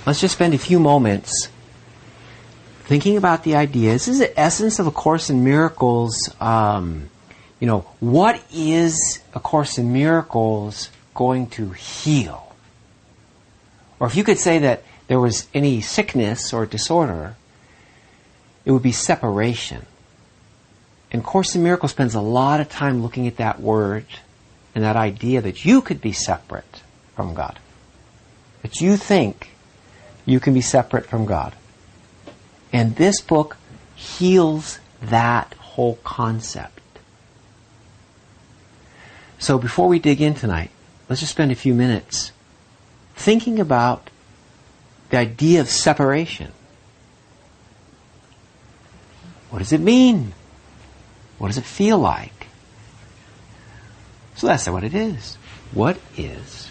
let's just spend a few moments thinking about the idea. This is the essence of A Course in Miracles. What is A Course in Miracles going to heal? Or if you could say that there was any sickness or disorder, it would be separation. And Course in Miracles spends a lot of time looking at that word and that idea that you could be separate from God. That you think you can be separate from God. And this book heals that whole concept. So before we dig in tonight, let's just spend a few minutes thinking about the idea of separation. What does it mean? What does it feel like? So that's what it is. What is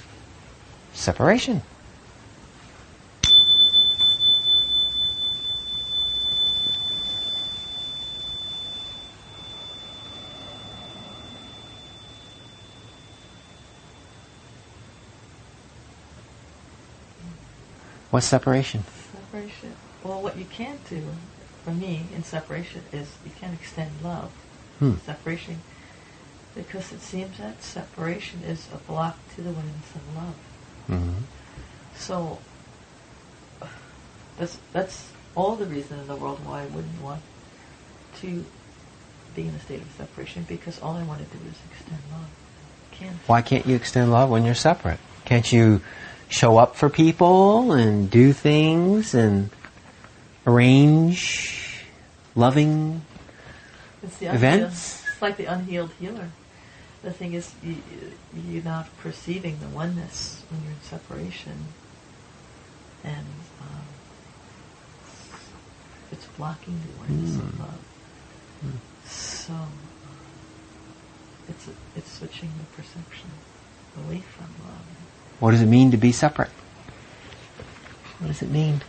separation? What's separation? Separation. Well, what you can't do, for me, in separation is you can't extend love. Separation, because it seems that separation is a block to the wings of love. Mm-hmm. So that's all the reason in the world why I wouldn't want to be in a state of separation, because all I want to do is extend love. Why can't you extend love when you're separate? Can't you show up for people and do things and arrange loving events? It's like the unhealed healer. The thing is, you're not perceiving the oneness when you're in separation, and it's blocking the awareness of love. So it's switching the perception away from love. What does it mean to be separate? What does it mean?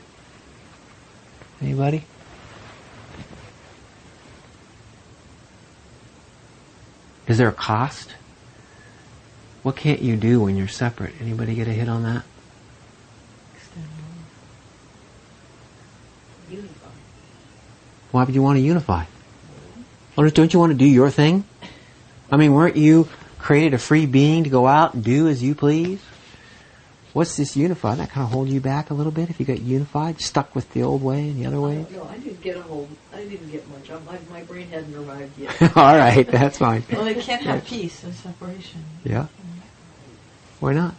Anybody? Is there a cost? What can't you do when you're separate? Anybody get a hit on that? Extend love. Unify. Why would you want to unify? Or don't you want to do your thing? I mean, weren't you created a free being to go out and do as you please? What's this unify? That kind of hold you back a little bit if you got unified, stuck with the old way and the other way? No, I didn't get a hold. I didn't get much. My brain hadn't arrived yet. All right, that's fine. Well, they can't have peace in separation. Yeah. Why not?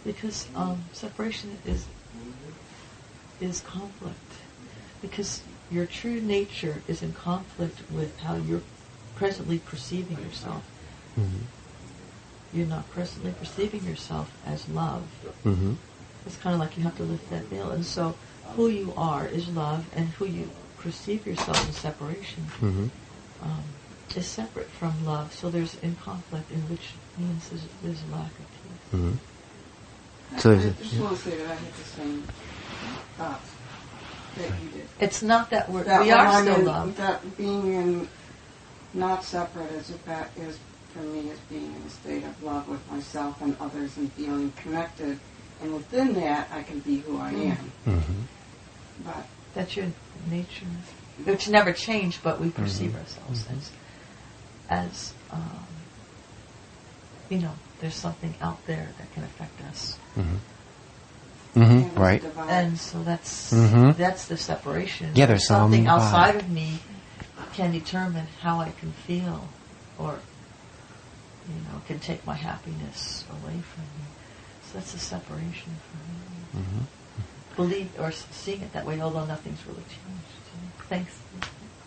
Because separation is conflict. Because your true nature is in conflict with how you're presently perceiving yourself. Mm-hmm. You're not presently perceiving yourself as love. Mm-hmm. It's kind of like you have to lift that veil. And so who you are is love, and who you perceive yourself in separation is separate from love. So there's in conflict, in which means there's a lack of peace. Mm-hmm. I So just want to say that I had the same thoughts that you did. It's not that we That are when still I'm in, love. that being in not separate is for me is being in a state of love with myself and others and feeling connected, and within that I can be who I am. Mm-hmm. But That's your nature, which never changed, but we perceive ourselves as there's something out there that can affect us. Mm-hmm. Mm-hmm. Right. And so that's the separation. Yeah, there's something some outside of me can determine how I can feel, or can take my happiness away from me. So that's a separation for me. Mm-hmm. Believe or seeing it that way, although nothing's really changed. Thanks.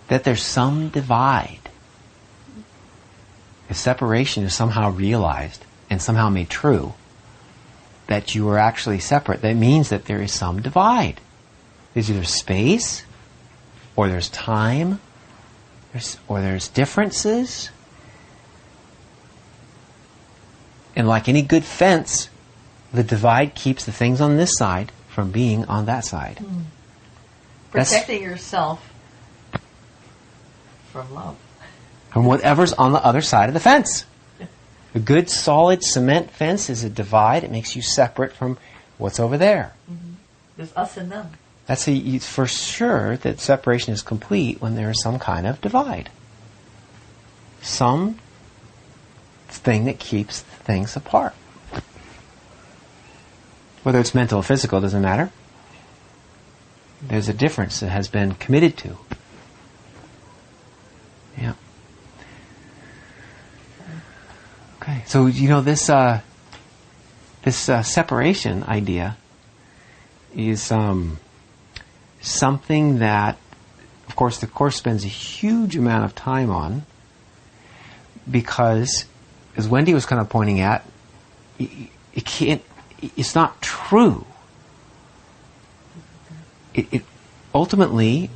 That there's some divide. If separation is somehow realized and somehow made true, that you are actually separate, that means that there is some divide. There's either space, or there's time, or there's differences. And like any good fence, the divide keeps the things on this side from being on that side. Protecting yourself from love. From whatever's on the other side of the fence. A good solid cement fence is a divide. It makes you separate from what's over there. There's us and them. That's for sure that separation is complete when there is some kind of divide. Some thing that keeps things apart. Whether it's mental or physical, doesn't matter. There's a difference that has been committed to. Yeah. Okay, so this separation idea is something that, of course, the Course spends a huge amount of time on, because, as Wendy was kind of pointing at, it's not true. It ultimately,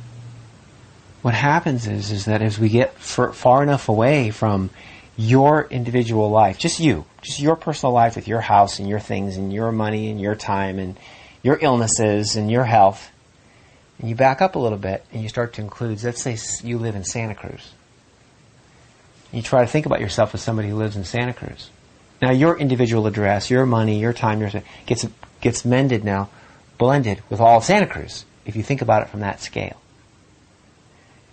what happens is that as we get far enough away from your individual life, just your personal life with your house and your things and your money and your time and your illnesses and your health, and you back up a little bit and you start to include, let's say you live in Santa Cruz. You try to think about yourself as somebody who lives in Santa Cruz. Now your individual address, your money, your time, gets blended with all of Santa Cruz, if you think about it from that scale.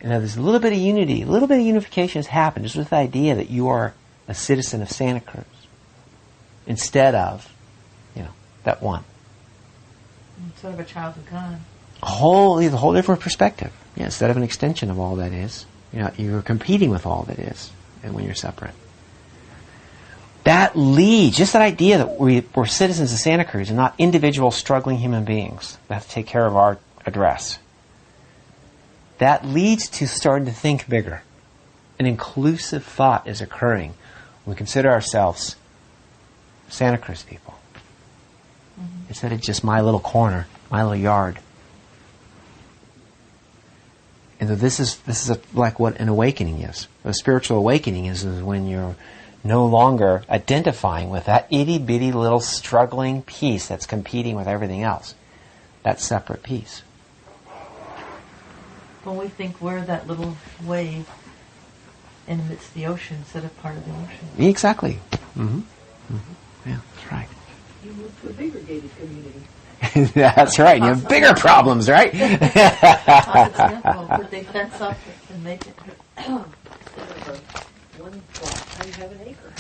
And now there's a little bit of unity, a little bit of unification has happened just with the idea that you are a citizen of Santa Cruz instead of, that one. Sort of a child of God. A whole different perspective. Yeah, instead of an extension of all that is, you're competing with all that is, and when you're separate. That leads, just that idea that we're citizens of Santa Cruz and not individual struggling human beings that have to take care of our address. That leads to starting to think bigger. An inclusive thought is occurring when we consider ourselves Santa Cruz people. Instead of just my little corner, my little yard. And so this is like what an awakening is. A spiritual awakening is when you're no longer identifying with that itty-bitty little struggling piece that's competing with everything else. That separate piece. When we think we're that little wave in amidst the ocean instead of part of the ocean. Exactly. Yeah, that's right. You move to a bigger gated community. That's right. You have bigger problems, right? Put the fence up and make it. One plot, now you have an acre.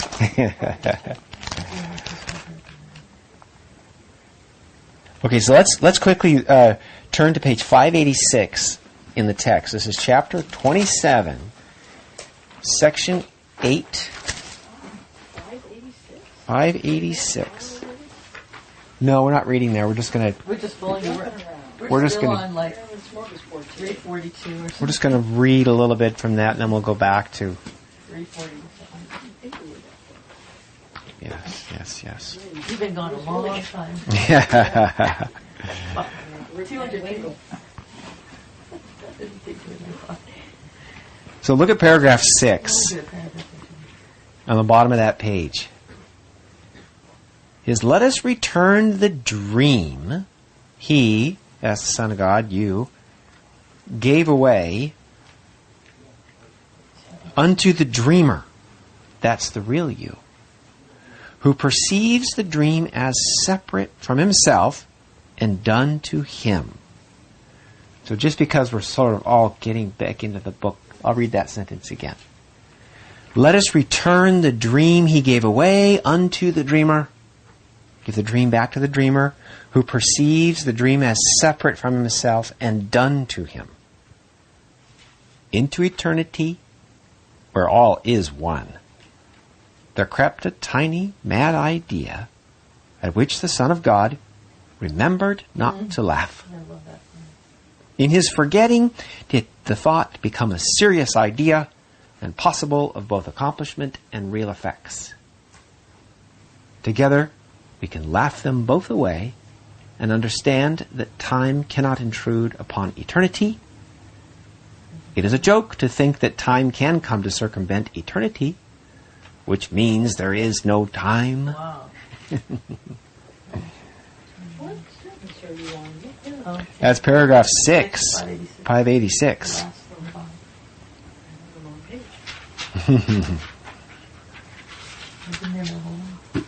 Okay, so let's quickly turn to page 586 in the text. This is chapter 27, section 8. 586. No, we're not reading there. We're just going to... We're just fooling you. We're just still gonna- on like 342 or something. We're just going to read a little bit from that, and then we'll go back to... 340 or something. Yes. You've been gone a long time. 200 people. So look at paragraph 6 on the bottom of that page. Is let us return the dream he, as the Son of God, you, gave away unto the dreamer. That's the real you. Who perceives the dream as separate from himself and done to him. So just because we're sort of all getting back into the book, I'll read that sentence again. Let us return the dream he gave away unto the dreamer. Give the dream back to the dreamer, who perceives the dream as separate from himself and done to him. Into eternity, where all is one, there crept a tiny, mad idea, at which the Son of God remembered not to laugh. I love that. In his forgetting, did the thought become a serious idea and possible of both accomplishment and real effects. Together, we can laugh them both away and understand that time cannot intrude upon eternity. It is a joke to think that time can come to circumvent eternity, which means there is no time. Wow. What sentence are you on? Oh, That's paragraph 6, 586. last little bottom. The wrong page. You've been there the whole while.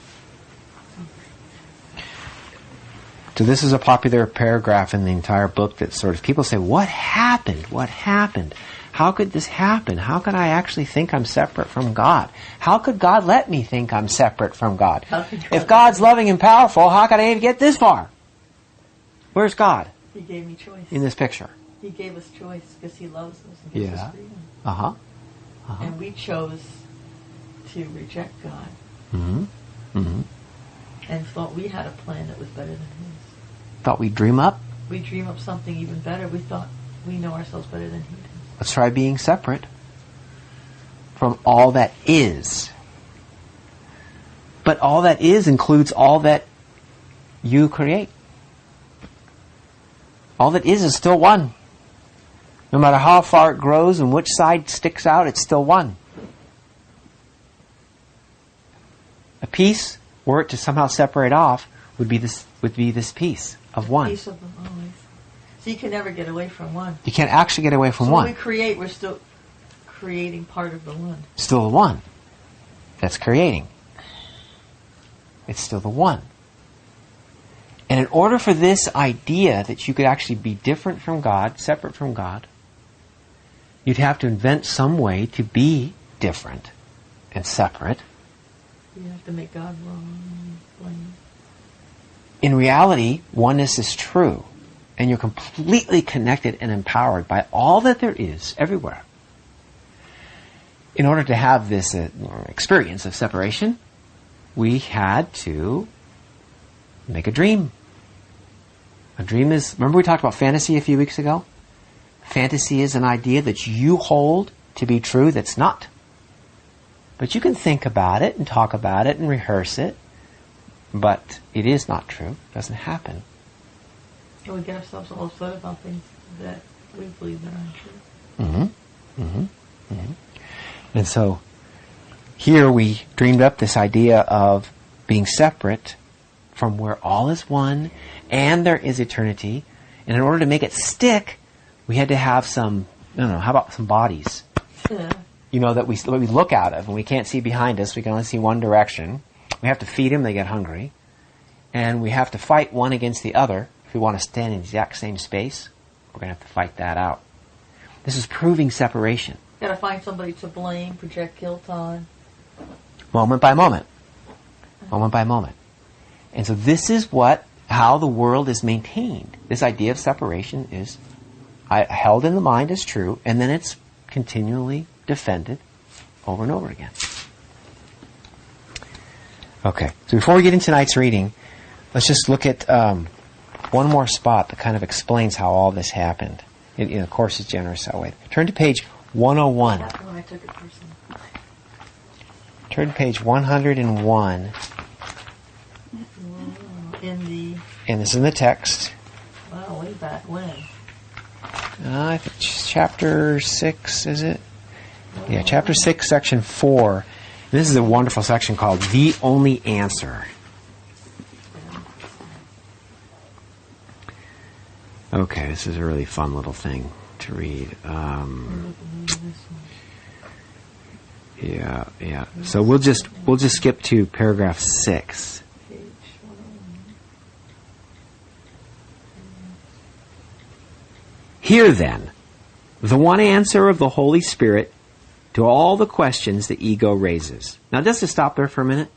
So this is a popular paragraph in the entire book that sort of people say, what happened? What happened? How could this happen? How could I actually think I'm separate from God? How could God let me think I'm separate from God? If God's loving and powerful, how could I even get this far? Where's God He gave me choice. in this picture? He gave us choice because He loves us and gives Yeah. us freedom. Uh-huh. Uh-huh. And we chose to reject God Mm-hmm. Mm-hmm. and thought we had a plan that was better than His. Thought we'd dream up? We dream up something even better. We thought we know ourselves better than He does. Let's try being separate from all that is. But all that is includes all that you create. All that is still one. No matter how far it grows and which side sticks out, it's still one. A piece, were it to somehow separate off, would be this piece of one. Piece of them always. So you can never get away from one. You can't actually get away from so one. when we create, we're still creating part of the one. Still the one that's creating. It's still the one. And in order for this idea that you could actually be different from God, separate from God, you'd have to invent some way to be different and separate. You have to make God wrong. Blame. In reality, oneness is true. And you're completely connected and empowered by all that there is everywhere. In order to have this experience of separation, we had to make a dream. A dream is, remember we talked about fantasy a few weeks ago? Fantasy is an idea that you hold to be true that's not. But you can think about it and talk about it and rehearse it. But it is not true. It doesn't happen. And we get ourselves all upset about things that we believe that aren't true. Mm-hmm. Mm-hmm. Mm-hmm. And so here we dreamed up this idea of being separate from where all is one and there is eternity. And in order to make it stick, we had to have some, I don't know, how about some bodies? You know, that we look out of and we can't see behind us. We can only see one direction. We have to feed them, they get hungry. And we have to fight one against the other. If we want to stand in the exact same space, we're going to have to fight that out. This is proving separation. Got to find somebody to blame, project guilt on. Moment by moment. Moment by moment. And so this is how the world is maintained. This idea of separation is held in the mind as true, and then it's continually defended over and over again. Okay, so before we get into tonight's reading, let's just look at one more spot that kind of explains how all this happened. The Course is generous that way. Turn to page 101. That's when I took it personally. Turn to page 101. And this is in the text. Wow, way back when. I think chapter 6, is it? Yeah, chapter 6, section 4. This is a wonderful section called The Only Answer. Okay, this is a really fun little thing to read. Yeah. So we'll just skip to paragraph 6. Hear then the one answer of the Holy Spirit to all the questions the ego raises. Now just to stop there for a minute.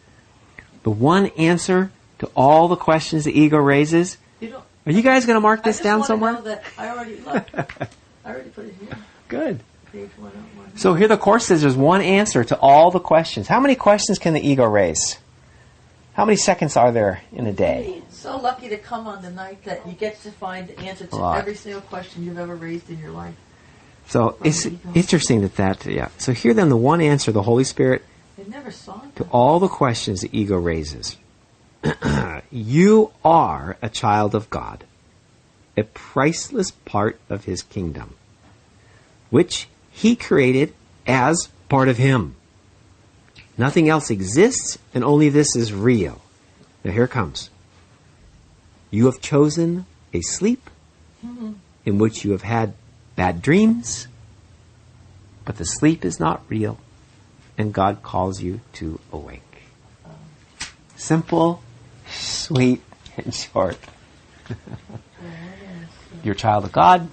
The one answer to all the questions the ego raises. Are you guys going to mark this down somewhere? Know that I already looked. I already put it here. Good. Page 101. So here the Course says there's one answer to all the questions. How many questions can the ego raise? How many seconds are there in a day? So lucky to come on the night that you get to find the answer to every single question you've ever raised in your life. So it's interesting that. So here then the one answer the Holy Spirit I never saw it. to all the questions the ego raises. You are a child of God, a priceless part of His kingdom, which He created as part of Him. Nothing else exists, and only this is real. Now here it comes. You have chosen a sleep in which you have had bad dreams, but the sleep is not real, and God calls you to awake. Simple, sweet, and short. You're a child of God,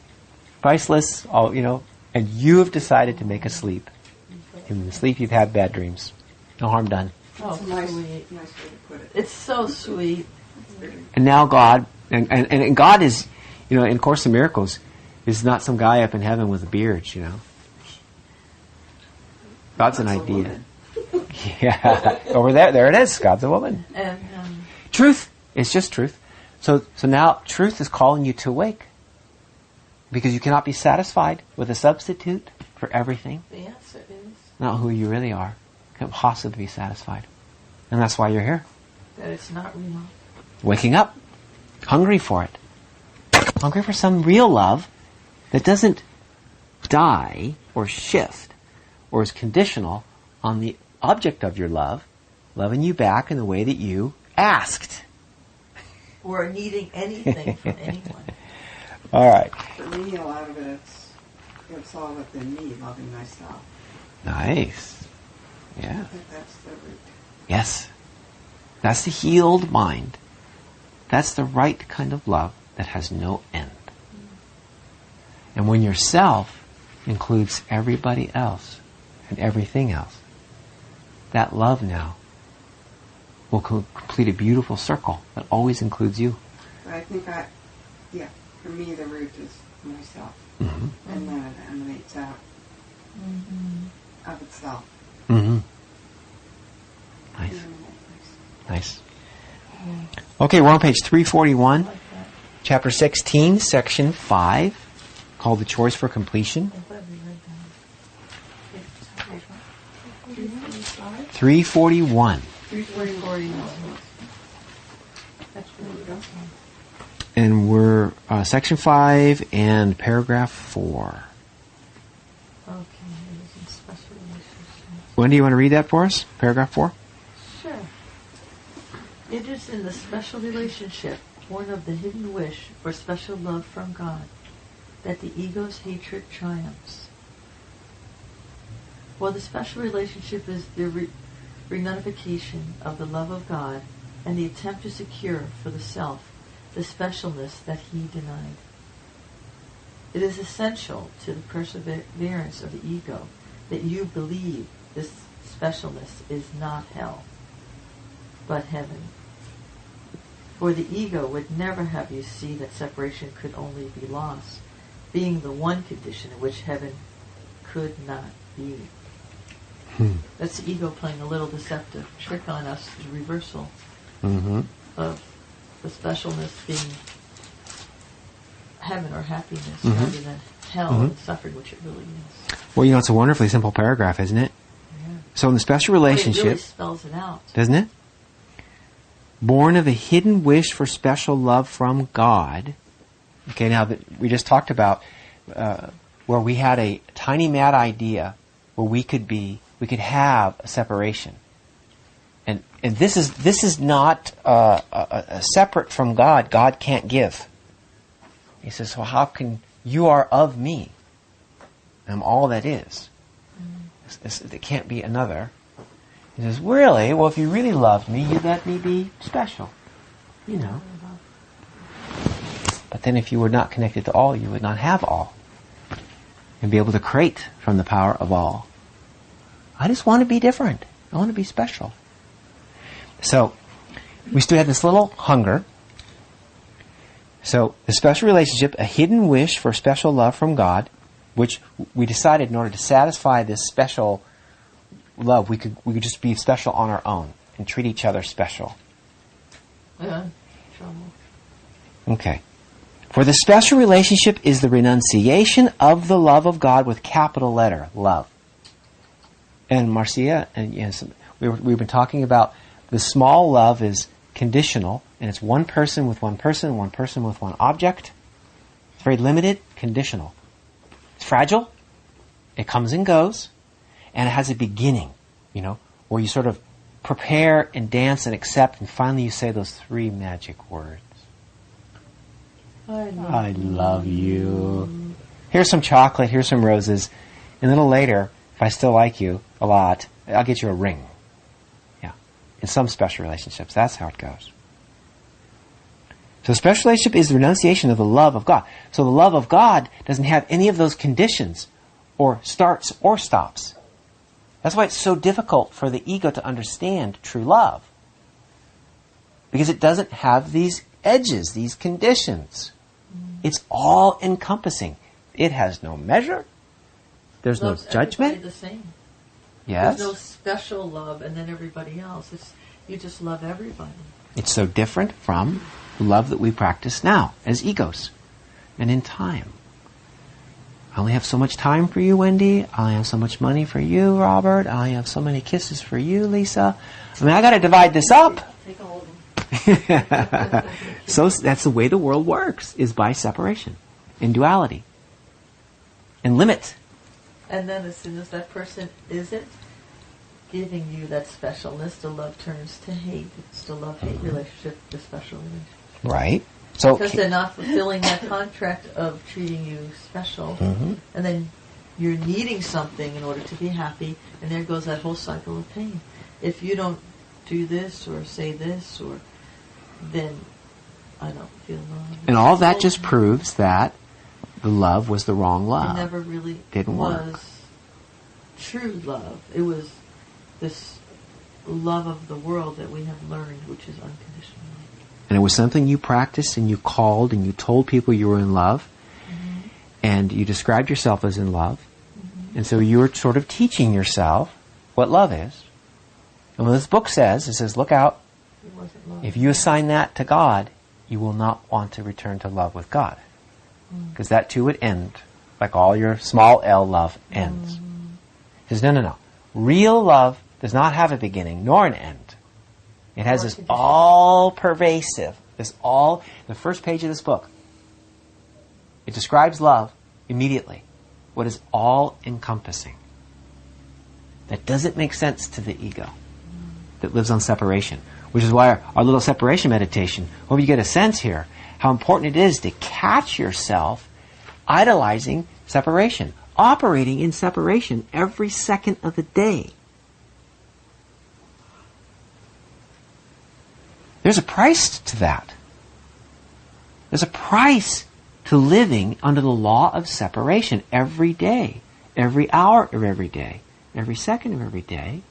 priceless, all, and you have decided to make a sleep. In the sleep you've had bad dreams. No harm done. Oh, It's a nice sweet. way to put it. It's so sweet. And now God, and God is, in Course in Miracles, is not some guy up in heaven with a beard, God's an idea. Yeah, over there it is. God's a woman. And Truth is just truth. So now truth is calling you to awake. Because you cannot be satisfied with a substitute for everything. the answer is Not who you really are. Can't possibly be satisfied. And that's why you're here. that it's not real. Waking up. Hungry for it. Hungry for some real love that doesn't die or shift or is conditional on the object of your love loving you back in the way that you asked. Or needing anything from anyone. All right. For me, a lot of it's all within me, loving myself. Nice. Yeah. I think that's the root. Yes. That's the healed mind. That's the right kind of love that has no end. And when yourself includes everybody else and everything else, that love now will complete a beautiful circle that always includes you. But I think for me, the root is myself. Mm-hmm. And then it emanates out of itself. Mm-hmm. Nice. Nice. Okay, we're on page 341, Like that. chapter 16, section 5, called The Choice for Completion. I'm glad we read that. 341. 341. That's really good. And we're section 5 and paragraph 4. Okay, it is in special relationships. Wendy, you want to read that for us? Paragraph 4? Sure. It is in the special relationship, born of the hidden wish for special love from God, that the ego's hatred triumphs. While the special relationship is the renunification of the love of God and the attempt to secure for the self the specialness that he denied. It is essential to the perseverance of the ego that you believe this specialness is not hell, but heaven. For the ego would never have you see that separation could only be loss, being the one condition in which heaven could not be. That's the ego playing a little deceptive trick on us, the reversal Mm-hmm. of the specialness being heaven or happiness Mhm. rather than hell Mhm. and suffering, which it really is. Well, it's a wonderfully simple paragraph, isn't it? Yeah. So in the special But it relationship, really spells it out. doesn't it? Born of a hidden wish for special love from God. Okay, now that we just talked about where we had a tiny mad idea where we could have a separation, and this is not a separate from God. God can't give. He says, "Well, how can you are of me? I'm all that is. There can't be another." He says, "Really? Well, if you really loved me, you'd let me be special, But then if you were not connected to all, you would not have all. And be able to create from the power of all. I just want to be different. I want to be special." So, we still have this little hunger. So, the special relationship, a hidden wish for special love from God, which we decided in order to satisfy this special love, we could just be special on our own and treat each other special. Yeah. Trouble. Okay. For the special relationship is the renunciation of the love of God with capital letter, love. And Marcia, and yes, we've been talking about the small love is conditional, and it's one person with one person with one object. It's very limited, conditional. It's fragile. It comes and goes, and it has a beginning, where you sort of prepare and dance and accept, and finally you say those 3 magic words. I love you. Here's some chocolate, here's some roses, and a little later, if I still like you a lot, I'll get you a ring. Yeah. In some special relationships, that's how it goes. So special relationship is the renunciation of the love of God. So the love of God doesn't have any of those conditions or starts or stops. That's why it's so difficult for the ego to understand true love. Because it doesn't have these edges, these conditions. It's all encompassing. It has no measure. There's no judgment. Everybody the same. Yes. There's no special love and then everybody else. You just love everybody. It's so different from the love that we practice now as egos and in time. I only have so much time for you, Wendy. I only have so much money for you, Robert. I only have so many kisses for you, Lisa. I mean, I got to divide this up. Take all of them. So that's the way the world works, is by separation, in duality, and limit. And then as soon as that person isn't giving you that specialness, the love turns to hate. It's the love-hate relationship, the special relationship. Right. So Because they're not fulfilling that contract of treating you special. Mhm. And then you're needing something in order to be happy, and there goes that whole cycle of pain. If you don't do this or say this, or then I don't feel love. And all that just proves that the love was the wrong It love. never really Didn't was work. true love. It was this love of the world that we have learned, which is unconditional. And it was something you practiced and you called and you told people you were in love. Mm-hmm. And you described yourself as in love. Mm-hmm. And so you were sort of teaching yourself what love is. And what this book says, it says, look out. It wasn't love. If you assign that to God, you will not want to return to love with God. Because that too would end, like all your small L love ends. He says, no. Real love does not have a beginning nor an end. It has this all-pervasive, the first page of this book. It describes love immediately. What is all-encompassing. That doesn't make sense to the ego that lives on separation. Which is why our little separation meditation, hope you get a sense here, how important it is to catch yourself idolizing separation, operating in separation every second of the day. There's a price to that. There's a price to living under the law of separation every day, every hour of every day, every second of every day,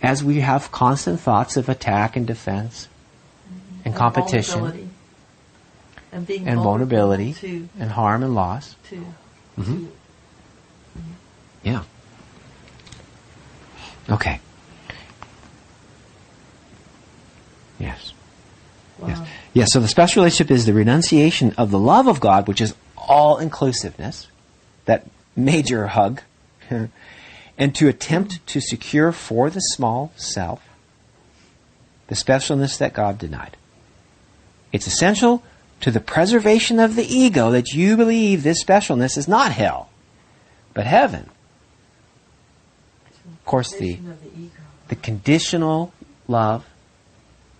as we have constant thoughts of attack and defense and competition and vulnerability to and harm and loss. to Yeah. Okay. Yes. wow. Yes. Yes, so the special relationship is the renunciation of the love of God, which is all-inclusiveness, that major hug, and to attempt to secure for the small self the specialness that God denied. It's essential to the preservation of the ego that you believe this specialness is not hell, but heaven. Of course, the conditional love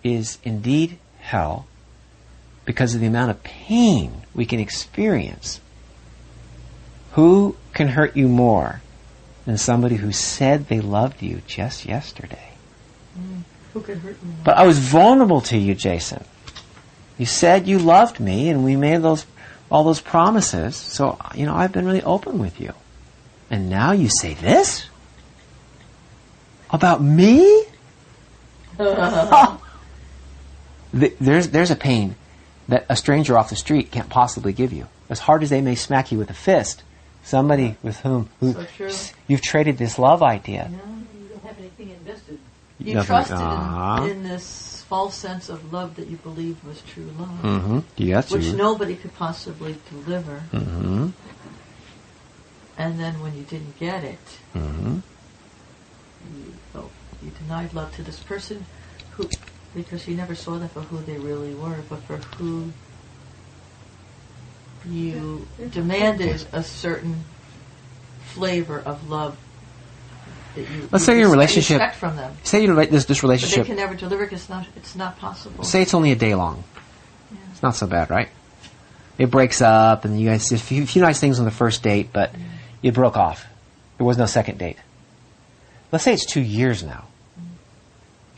is indeed hell because of the amount of pain we can experience. Who can hurt you more than somebody who said they loved you just yesterday? Who could hurt me? But I was vulnerable to you, Jason. You said you loved me, and we made all those promises. So, I've been really open with you. And now you say this? About me? There's a pain that a stranger off the street can't possibly give you. As hard as they may smack you with a fist, somebody with whom you've traded this love idea. You don't have anything invested. You trusted in this false sense of love that you believed was true love, Mm-hmm. Yes, which nobody could possibly deliver. Mm-hmm. And then when you didn't get it, Mm-hmm. you denied love to this person because you never saw them for who they really were, but for who you demanded a certain flavor of love that you Let's say your relationship. expect from them. Say this But they relationship. can never deliver because it's not possible. Say it's only a day long. Yeah. It's not so bad, right? It breaks up, and you guys did a few nice things on the first date, but you broke off. There was no second date. Let's say it's 2 years now,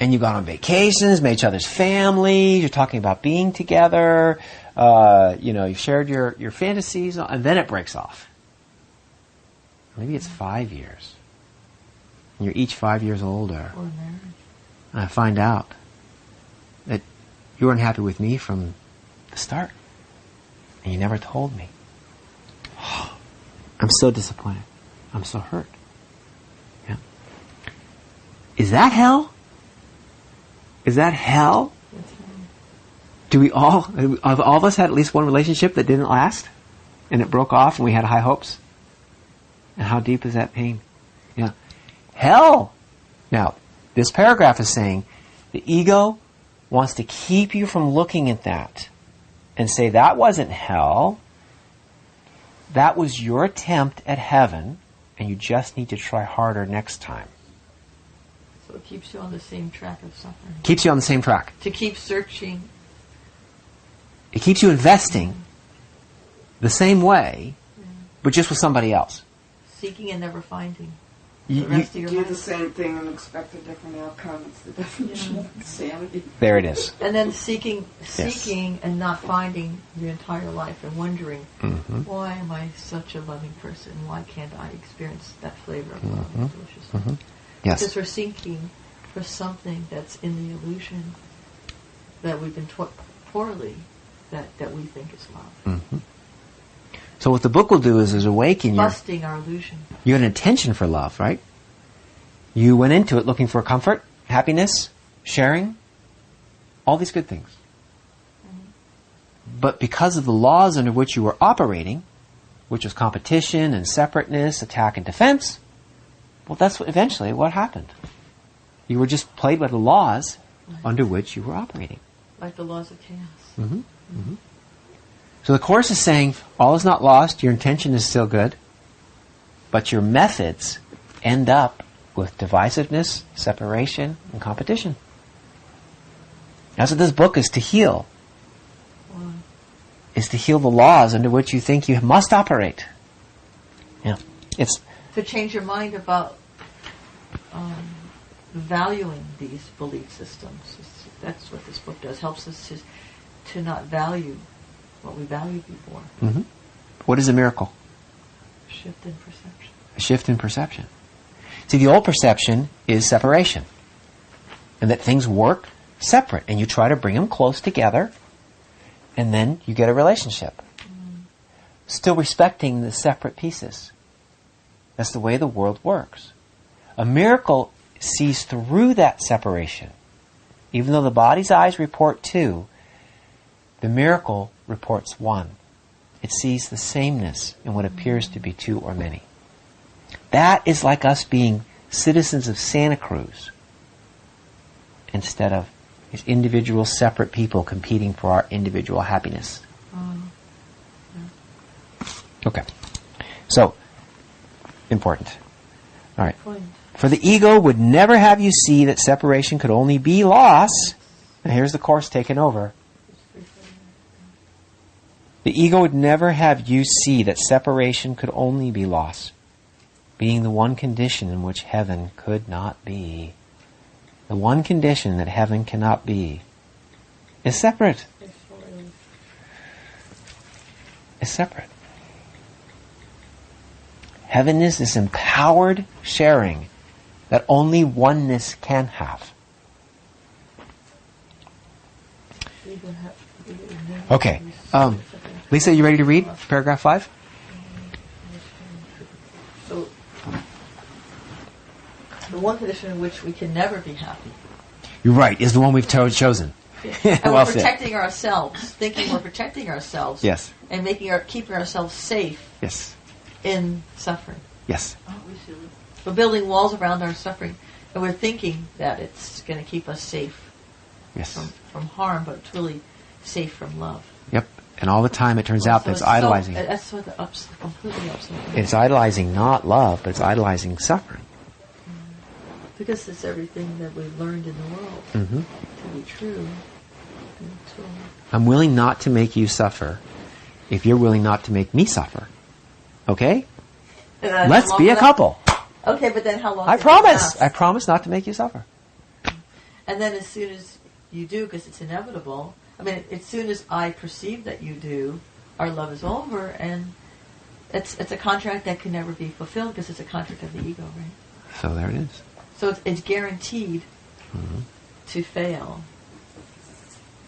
And you've gone on vacations, met each other's families, you're talking about being together, you've shared your fantasies, and then it breaks off. Maybe it's 5 years. And you're each 5 years older. Or marriage. And I find out that you were unhappy with me from the start. And you never told me. I'm so disappointed. I'm so hurt. Yeah. Is that hell? Is that hell? Do we all, have all of us had at least one relationship that didn't last? And it broke off and we had high hopes? And how deep is that pain? Yeah. Hell! Now, this paragraph is saying the ego wants to keep you from looking at that and say that wasn't hell. That was your attempt at heaven and you just need to try harder next time. So it keeps you on the same track of suffering. Keeps you on the same track. To keep searching. It keeps you investing the same way, but just with somebody else. Seeking and never finding. You The rest of your Do life. the same thing and expect a different outcome. It's the definition of insanity. There it is. And then seeking Yes. and not finding your entire life and wondering, Mm-hmm. why am I such a loving person? Why can't I experience that flavor of love and deliciousness? Mm-hmm. Yes. Because we're seeking for something that's in the illusion that we've been taught poorly that we think is love. Mm-hmm. So what the book will do is awaken your... Busting our illusion. You had an intention for love, right? You went into it looking for comfort, happiness, sharing, all these good things. But because of the laws under which you were operating, which was competition and separateness, attack and defense, well, that's eventually what happened. You were just played by the laws under which you were operating. Like the laws of chaos. Mm-hmm. Mm-hmm. So the Course is saying, all is not lost, your intention is still good, but your methods end up with divisiveness, separation, and competition. That's what this book is to heal. Wow. Is to heal the laws under which you think you must operate. Yeah. It's To change your mind about valuing these belief systems. That's what this book does. Helps us to not value what we valued before. mm-hmm. What is a miracle? Shift in perception. A shift in perception. See, the old perception is separation. And that things work separate. And you try to bring them close together. And then you get a relationship. Still respecting the separate pieces. That's the way the world works. A miracle sees through that separation. Even though the body's eyes report two, the miracle reports one. It sees the sameness in what appears to be two or many. That is like us being citizens of Santa Cruz instead of these individual separate people competing for our individual happiness. Okay. So, important. All right. Point. For the ego would never have you see that separation could only be loss. And here's the Course taken over. The ego would never have you see that separation could only be loss, being the one condition in which heaven could not be. The one condition that heaven cannot be is separate. Is separate. Heaven is this empowered sharing that only oneness can have. Okay. Lisa, you ready to read paragraph 5? So, the one condition in which we can never be happy. You're right, is the one we've chosen. And Well we're said. protecting ourselves, thinking we're protecting ourselves. Yes. And keeping ourselves safe Yes. in suffering. Yes. We're building walls around our suffering, and we're thinking that it's going to keep us safe Yes. from harm, but it's really safe from love. Yep. And all the time it turns out So that it's so- idolizing. that's what completely upside down. It's idolizing not love, but it's idolizing suffering. Because it's everything that we've learned in the world Mm-hmm. to be true. Until I'm willing not to make you suffer if you're willing not to make me suffer. Okay? Let's be a couple. Okay, but then how long? I does it promise. last? I promise not to make you suffer. And then as soon as you do, because it's inevitable, I mean, as soon as I perceive that you do, our love is over, and it's a contract that can never be fulfilled because it's a contract of the ego, right? So there it is. So it's guaranteed to fail,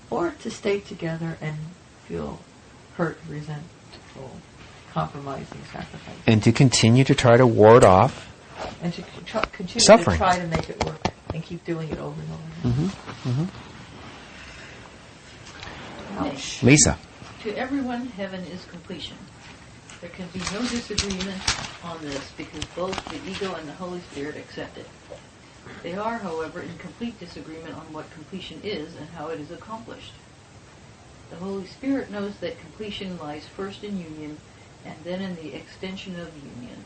or to stay together and feel hurt, resentful, compromising, sacrificing. And to continue to try to ward off And to continue suffering. to try to make it work and keep doing it over and over again. Ouch. Lisa. To everyone, heaven is completion. There can be no disagreement on this because both the ego and the Holy Spirit accept it. They are, however, in complete disagreement on what completion is and how it is accomplished. The Holy Spirit knows that completion lies first in union and then in the extension of union.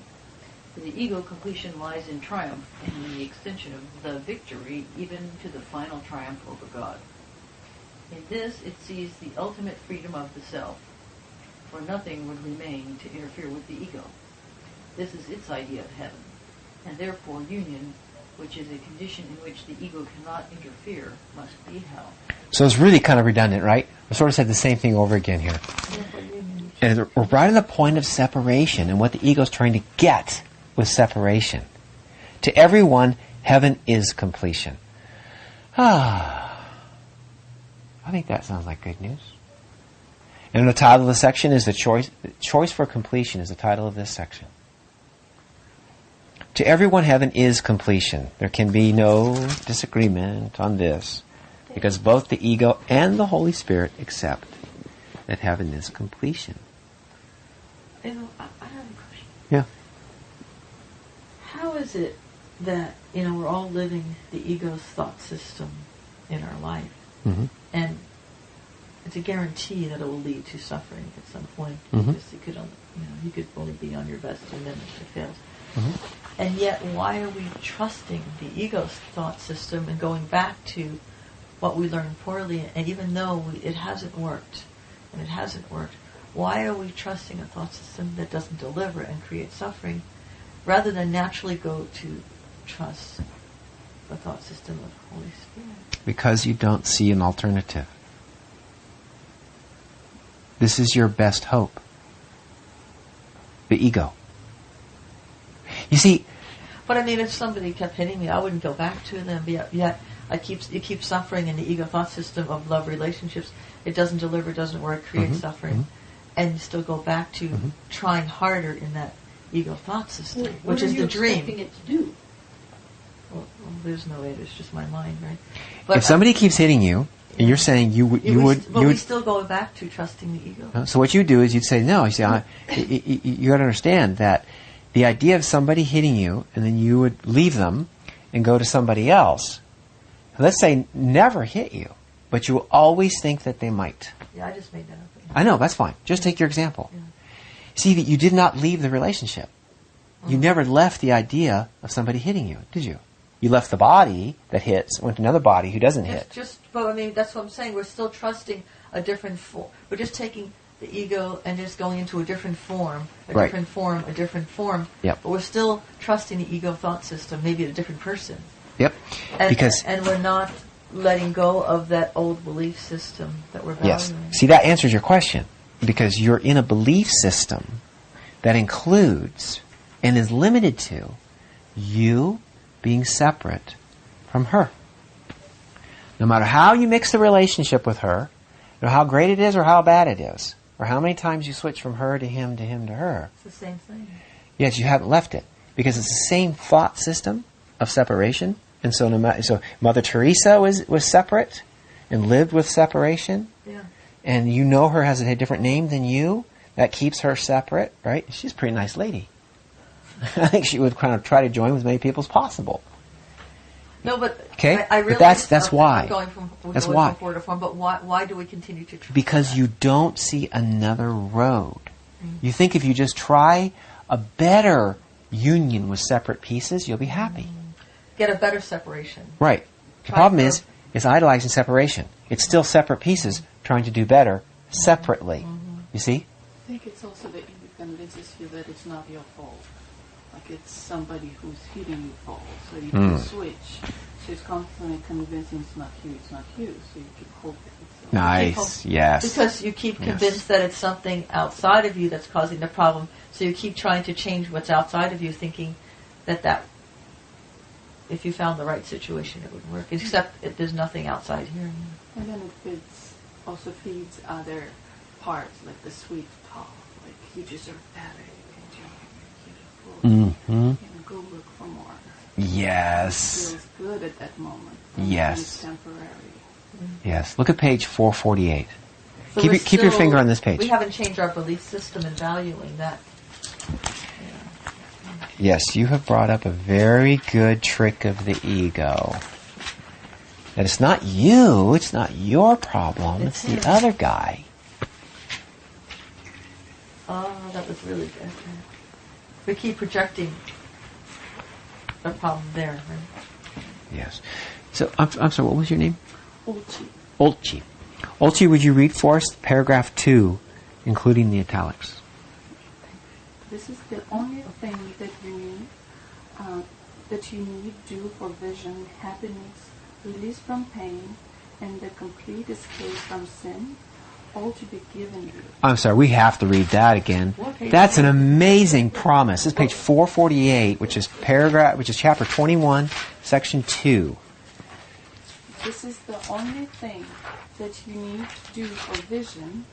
For the ego, completion lies in triumph and in the extension of the victory, even to the final triumph over God. In this, it sees the ultimate freedom of the self, for nothing would remain to interfere with the ego. This is its idea of heaven, and therefore union, which is a condition in which the ego cannot interfere, must be hell. So it's really kind of redundant, right? I sort of said the same thing over again here. And we're right at the point of separation and what the ego is trying to get with separation. To everyone, heaven is completion. I think that sounds like good news. And the title of the section is the choice for completion is the title of this section. To everyone, heaven is completion. There can be no disagreement on this because both the ego and the Holy Spirit accept that heaven is completion. I have a question. Yeah. How is it that, we're all living the ego's thought system in our life, and it's a guarantee that it will lead to suffering at some point. Because you could only be on your best and then it fails. And yet, why are we trusting the ego's thought system and going back to what we learned poorly? And even though it hasn't worked, why are we trusting a thought system that doesn't deliver and create suffering, rather than naturally go to trust the thought system of the Holy Spirit? Because you don't see an alternative. This is your best hope. The ego. You see... But I mean, if somebody kept hitting me, I wouldn't go back to them. Yet you keep suffering in the ego thought system of love relationships. It doesn't deliver, doesn't work, creates suffering. And you still go back to trying harder in that ego thought system, which is the dream. What are you expecting it to do? Well, there's no way. It's just my mind, right? But if somebody keeps hitting you, and you're saying you would... But we still go back to trusting the ego. So what you do is you'd say, no. You say, you got to understand that the idea of somebody hitting you, and then you would leave them and go to somebody else, let's say never hit you, but you will always think that they might. Yeah, I just made that up. I know, that's fine. Just take your example. Yeah. See, that you did not leave the relationship. You never left the idea of somebody hitting you, did you? You left the body that hits, went to another body who doesn't hit. But I mean, that's what I'm saying. We're still trusting a different form. We're just taking the ego and just going into a different form, a different form. Yep. But we're still trusting the ego thought system, maybe a different person. Yep. And we're not letting go of that old belief system that we're valuing. Yes. See, that answers your question. Because you're in a belief system that includes and is limited to you being separate from her. No matter how you mix the relationship with her, no matter how great it is or how bad it is, or how many times you switch from her to him to him to her. It's the same thing. Yes, you haven't left it. Because it's the same thought system of separation. And so, so Mother Teresa was separate and lived with separation. Yeah. And you know her has a different name than you. That keeps her separate, right? She's a pretty nice lady. I think she would kind of try to join with as many people as possible. No, but okay? I realize that's why. That's why. From form to form, but why do we continue to trust Because that? you don't see another road. You think if you just try a better union with separate pieces, you'll be happy. Get a better separation. Right. The problem is idolizing separation. It's still separate pieces trying to do better separately. You see? I think it's also that it convinces you that it's not your fault. like it's somebody who's hitting you, Paul. So you can switch. So it's constantly convincing it's not you, so you keep hoping. So Nice, yes. Because you keep convinced that it's something outside of you that's causing the problem, so you keep trying to change what's outside of you, thinking that if you found the right situation, it would work. Except there's nothing outside here. And then it also feeds other parts, like the sweet talk, like you deserve better, you can do it, you're beautiful, go look for more. Yes. It feels good at that moment. Yes. It's temporary. Yes. Look at page 448. So Keep your finger on this page. We haven't changed our belief system in valuing that. Yes, you have brought up a very good trick of the ego. That it's not you, it's not your problem, it's the other guy. Oh, that was really good. We keep projecting the problem there, right? Yes. So, I'm sorry, what was your name? Ulchi. Olchi. Olchi, would you read for us paragraph 2, including the italics? This is the only thing that you need do for vision, happiness, release from pain, and the complete escape from sin, all to be given you. I'm sorry, we have to read that again. That's an amazing promise. This is page 448, which is chapter 21, section 2. This is the only thing that you need to do for vision,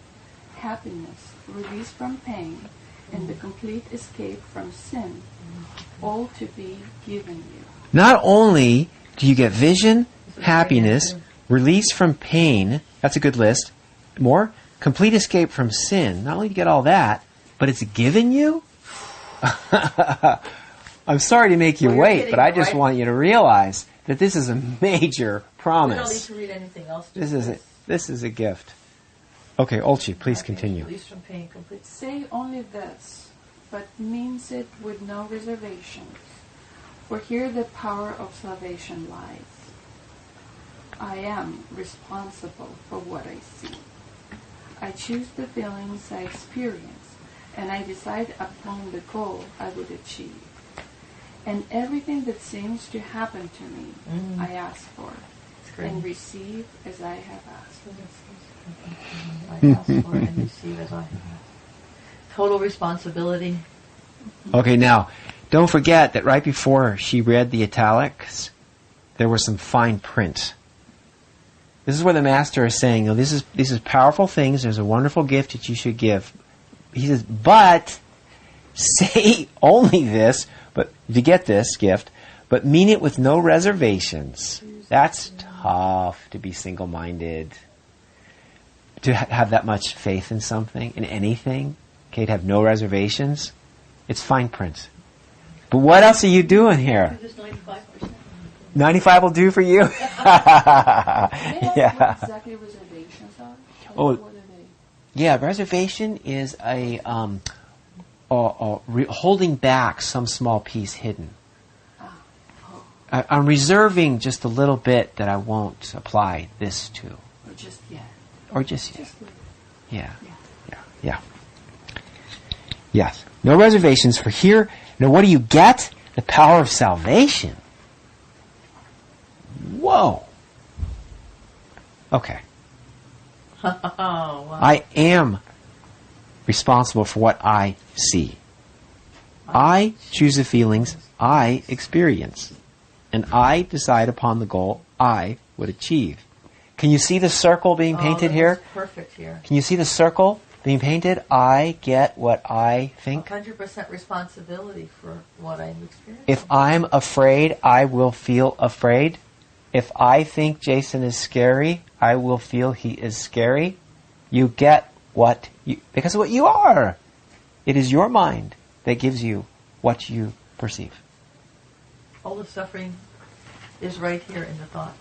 happiness, release from pain, and the complete escape from sin, all to be given you. Not only do you get vision, happiness, release from pain, that's a good list, more, complete escape from sin, not only do you get all that, but it's given you? I'm sorry to make you wait, but I just want you to realize that this is a major promise. We don't need to read anything else. This is a gift. Okay, Olchi, please continue. Release from pain, complete. Say only this, but means it with no reservations. For here the power of salvation lies. I am responsible for what I see. I choose the feelings I experience, and I decide upon the goal I would achieve. And everything that seems to happen to me, I ask for, and receive as I have asked. I ask for and receive as I have asked. Total responsibility. Okay, now, don't forget that right before she read the italics, there was some fine print. This is where the master is saying, this is powerful things, there's a wonderful gift that you should give. He says, but say only this, but to get this gift, but mean it with no reservations. That's tough to be single-minded. To have that much faith in something, in anything, okay, to have no reservations. It's fine print. But what else are you doing here? Just 95%. 95 will do for you? May I ask what exactly reservations are? What are they? Yeah, reservation is holding back some small piece hidden. I'm reserving just a little bit that I won't apply this to. Or just yet. Or just yet. Yeah. Yeah. Yes. No reservations for here. Now what do you get? The power of salvation. Whoa. Okay. Wow. I am responsible for what I see. I choose the feelings I experience. And I decide upon the goal I would achieve. Can you see the circle being painted here? Perfect here. Can you see the circle being painted? I get what I think. 100% responsibility for what I'm experiencing. If I'm afraid, I will feel afraid. If I think Jason is scary, I will feel he is scary. You get what you, because of what you are. It is your mind that gives you what you perceive. All the suffering is right here in the thought.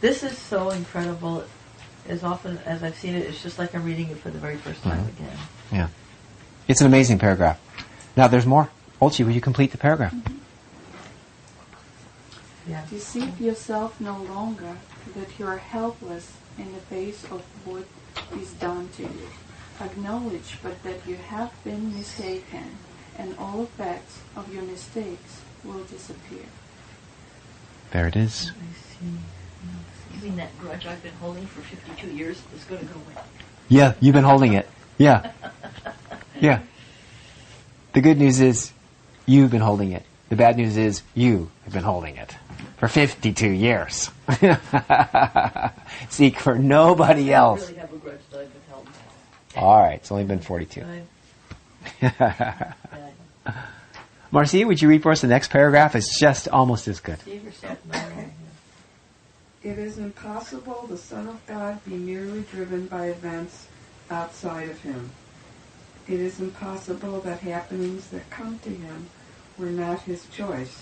This is so incredible. As often as I've seen it, it's just like I'm reading it for the very first time again. Yeah. It's an amazing paragraph. Now there's more. Olchi, will you complete the paragraph? Yeah. Deceive yourself no longer that you are helpless in the face of what is done to you. Acknowledge but that you have been mistaken and all effects of your mistakes will disappear. There it is. I see. You mean that grudge I've been holding for 52 years is going to go away? Yeah, you've been holding it. Yeah. Yeah. The good news is you've been holding it. The bad news is you have been holding it for 52 years. Seek for nobody else. I really have a grudge that I've been held. All right, it's only been 42. Marcia, would you read for us the next paragraph? It's just almost as good. Save yourself now. It is impossible the Son of God be merely driven by events outside of him. It is impossible that happenings that come to him were not his choice.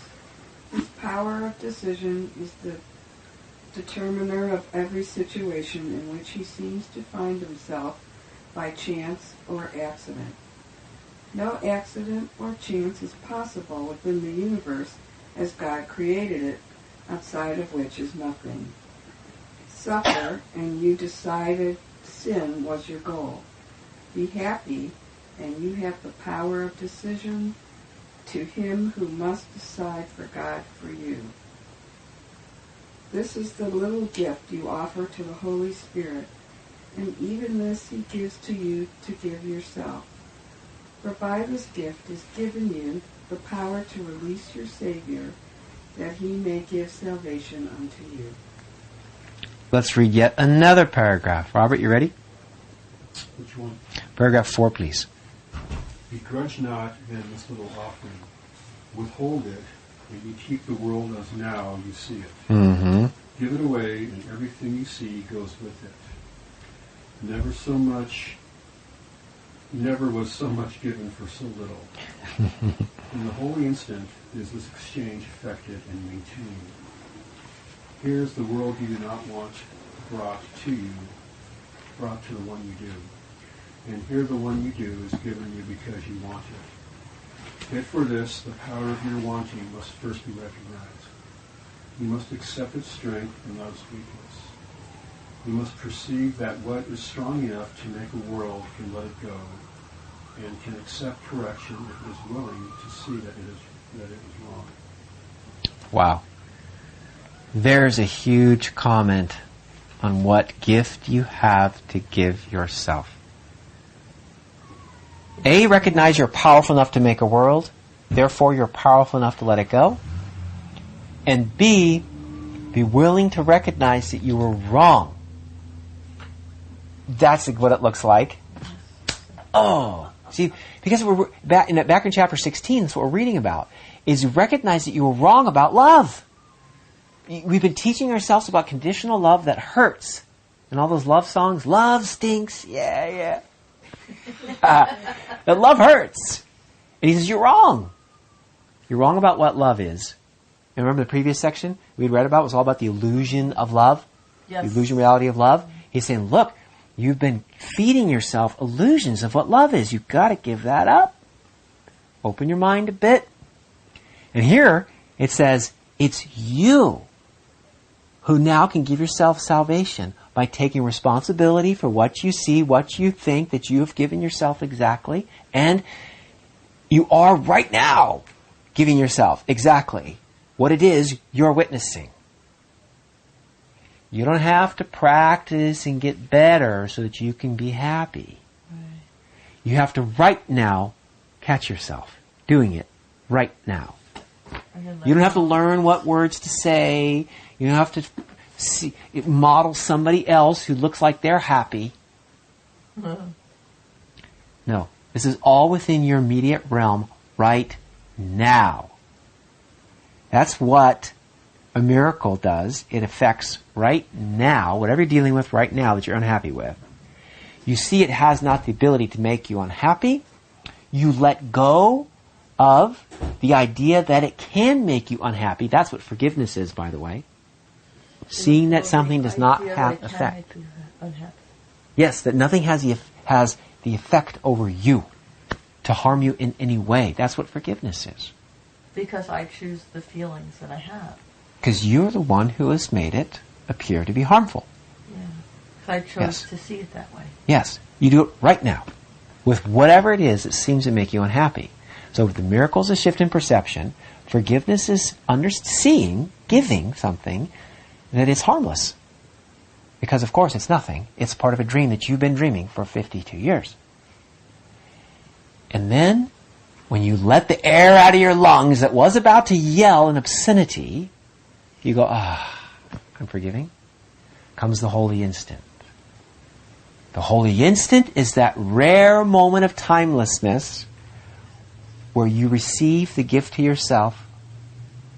His power of decision is the determiner of every situation in which he seems to find himself by chance or accident. No accident or chance is possible within the universe as God created it, outside of which is nothing. Suffer, and you decided sin was your goal. Be happy, and you have the power of decision to him who must decide for God for you. This is the little gift you offer to the Holy Spirit, and even this he gives to you to give yourself. For by this gift is given you the power to release your Savior, that he may give salvation unto you. Let's read yet another paragraph. Robert, you ready? Which one? Paragraph 4, please. Begrudge not then this little offering. Withhold it, and you keep the world as now you see it. Mm-hmm. Give it away, and everything you see goes with it. Never was so much given for so little. In the holy instant is this exchange effected and maintained. Here is the world you do not want brought to the one you do. And here the one you do is given you because you want it. Yet for this, the power of your wanting must first be recognized. You must accept its strength and love's weakness. You must perceive that what is strong enough to make a world can let it go, and can accept correction if it is willing to see that it is wrong. Wow. There's a huge comment on what gift you have to give yourself. A, recognize you're powerful enough to make a world, therefore you're powerful enough to let it go. And B, be willing to recognize that you were wrong. That's what it looks like. Oh, see, because we're back in chapter 16, that's what we're reading about, is recognize that you were wrong about love. We've been teaching ourselves about conditional love that hurts. And all those love songs, love stinks, yeah. That love hurts. And he says, you're wrong. You're wrong about what love is. And remember the previous section we read about was all about the illusion of love? Yes. The illusion reality of love? He's saying, look, you've been feeding yourself illusions of what love is. You've got to give that up. Open your mind a bit. And here it says, it's you who now can give yourself salvation by taking responsibility for what you see, what you think, that you have given yourself exactly. And you are right now giving yourself exactly what it is you're witnessing. You don't have to practice and get better so that you can be happy. Right. You have to right now catch yourself doing it right now. You don't have to learn what words to say. You don't have to model somebody else who looks like they're happy. No. This is all within your immediate realm right now. That's what a miracle does. It affects right now, whatever you're dealing with right now that you're unhappy with. You see it has not the ability to make you unhappy. You let go of the idea that it can make you unhappy. That's what forgiveness is, by the way. Seeing that something does not have effect. Yes, that nothing has the effect over you to harm you in any way. That's what forgiveness is. Because I choose the feelings that I have. Because you're the one who has made it appear to be harmful. Yeah. Because I chose to see it that way. Yes. You do it right now with whatever it is that seems to make you unhappy. So the miracle is a shift in perception. Forgiveness is seeing, giving something that is harmless. Because of course it's nothing. It's part of a dream that you've been dreaming for 52 years. And then, when you let the air out of your lungs that was about to yell in obscenity, you go, I'm forgiving. Comes the holy instant. The holy instant is that rare moment of timelessness where you receive the gift to yourself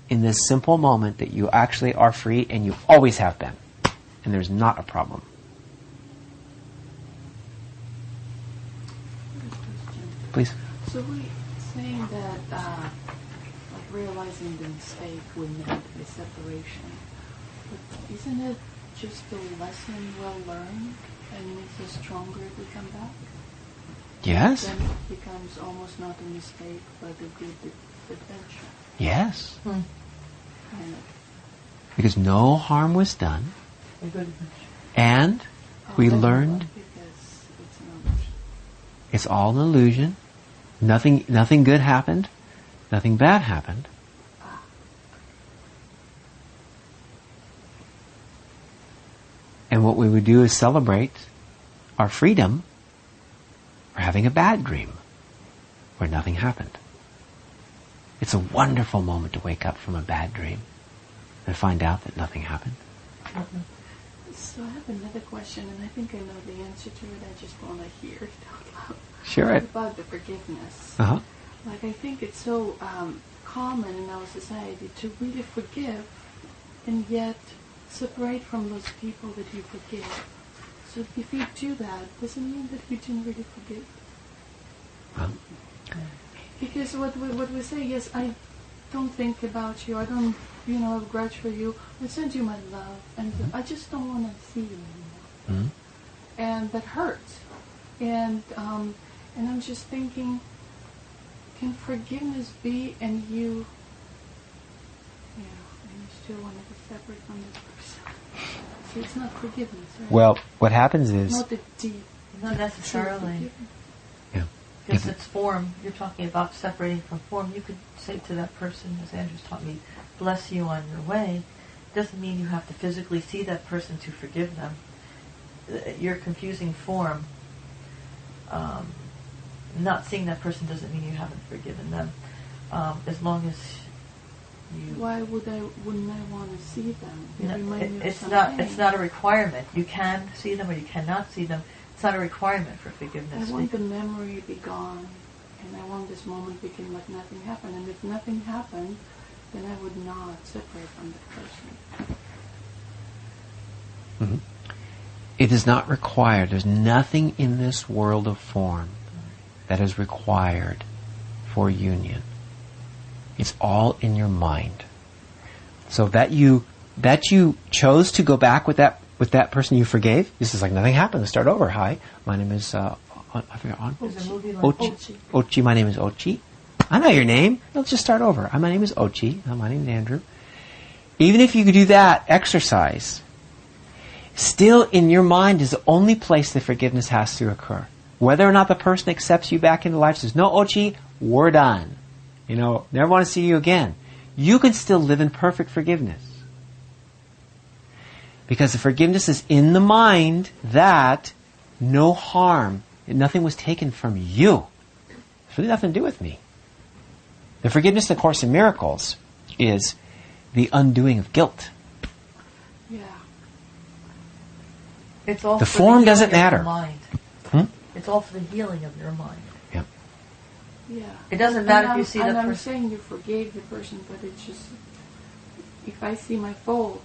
in this simple moment that you actually are free and you always have been. And there's not a problem. Please. So we're saying that, like realizing the mistake we made, the separation, but isn't it just a lesson well learned and makes us stronger if we come back? Yes. Then it becomes almost not a mistake, but a good adventure. Yes. Kind of. Because no harm was done. A good adventure. And we learned because it's an illusion. it's all an illusion. Nothing good happened. Nothing bad happened. And what we would do is celebrate our freedom for having a bad dream where nothing happened. It's a wonderful moment to wake up from a bad dream and find out that nothing happened. So I have another question, and I think I know the answer to it. I just want to hear it out loud. Share it. About the forgiveness. Uh-huh. Like, I think it's so common in our society to really forgive and yet separate from those people that you forgive. So if you do that, does it mean that you didn't really forgive? Because what we say, yes, I don't think about you, I don't, have a grudge for you, I send you my love, and I just don't want to see you anymore. Mm-hmm. And that hurts. And I'm just thinking, can forgiveness be and you still want to be separate from this person? So it's not forgiveness, right? Well, what happens is... Not the deep. Not necessarily. Yeah. Because it's form. You're talking about separating from form. You could say to that person, as Andrew's taught me, bless you on your way. Doesn't mean you have to physically see that person to forgive them. You're confusing form. Not seeing that person doesn't mean you haven't forgiven them. As long as you... Why wouldn't I want to see them? It's not a requirement. You can see them or you cannot see them. It's not a requirement for forgiveness. I want the memory be gone, and I want this moment begin like nothing happened. And if nothing happened, then I would not separate from the person. Mm-hmm. It is not required. There's nothing in this world of form that is required for union. It's all in your mind. So that you chose to go back with that person you forgave. This is like nothing happened. Let's start over. Hi, my name is Ochi. My name is Ochi. I know your name. Let's just start over. My name is Ochi. My name is Andrew. Even if you could do that exercise, still in your mind is the only place that forgiveness has to occur. Whether or not the person accepts you back into life, says, no, Ochi, we're done. Never want to see you again. You can still live in perfect forgiveness. Because the forgiveness is in the mind that no harm, nothing was taken from you. It's really nothing to do with me. The forgiveness in the Course in Miracles is the undoing of guilt. Yeah. It's all the for form the doesn't healing of matter. your mind. It's all for the healing of your mind. Yeah. Yeah. It doesn't matter if you see that I'm person. saying you forgave the person, but it's just, if I see my fault,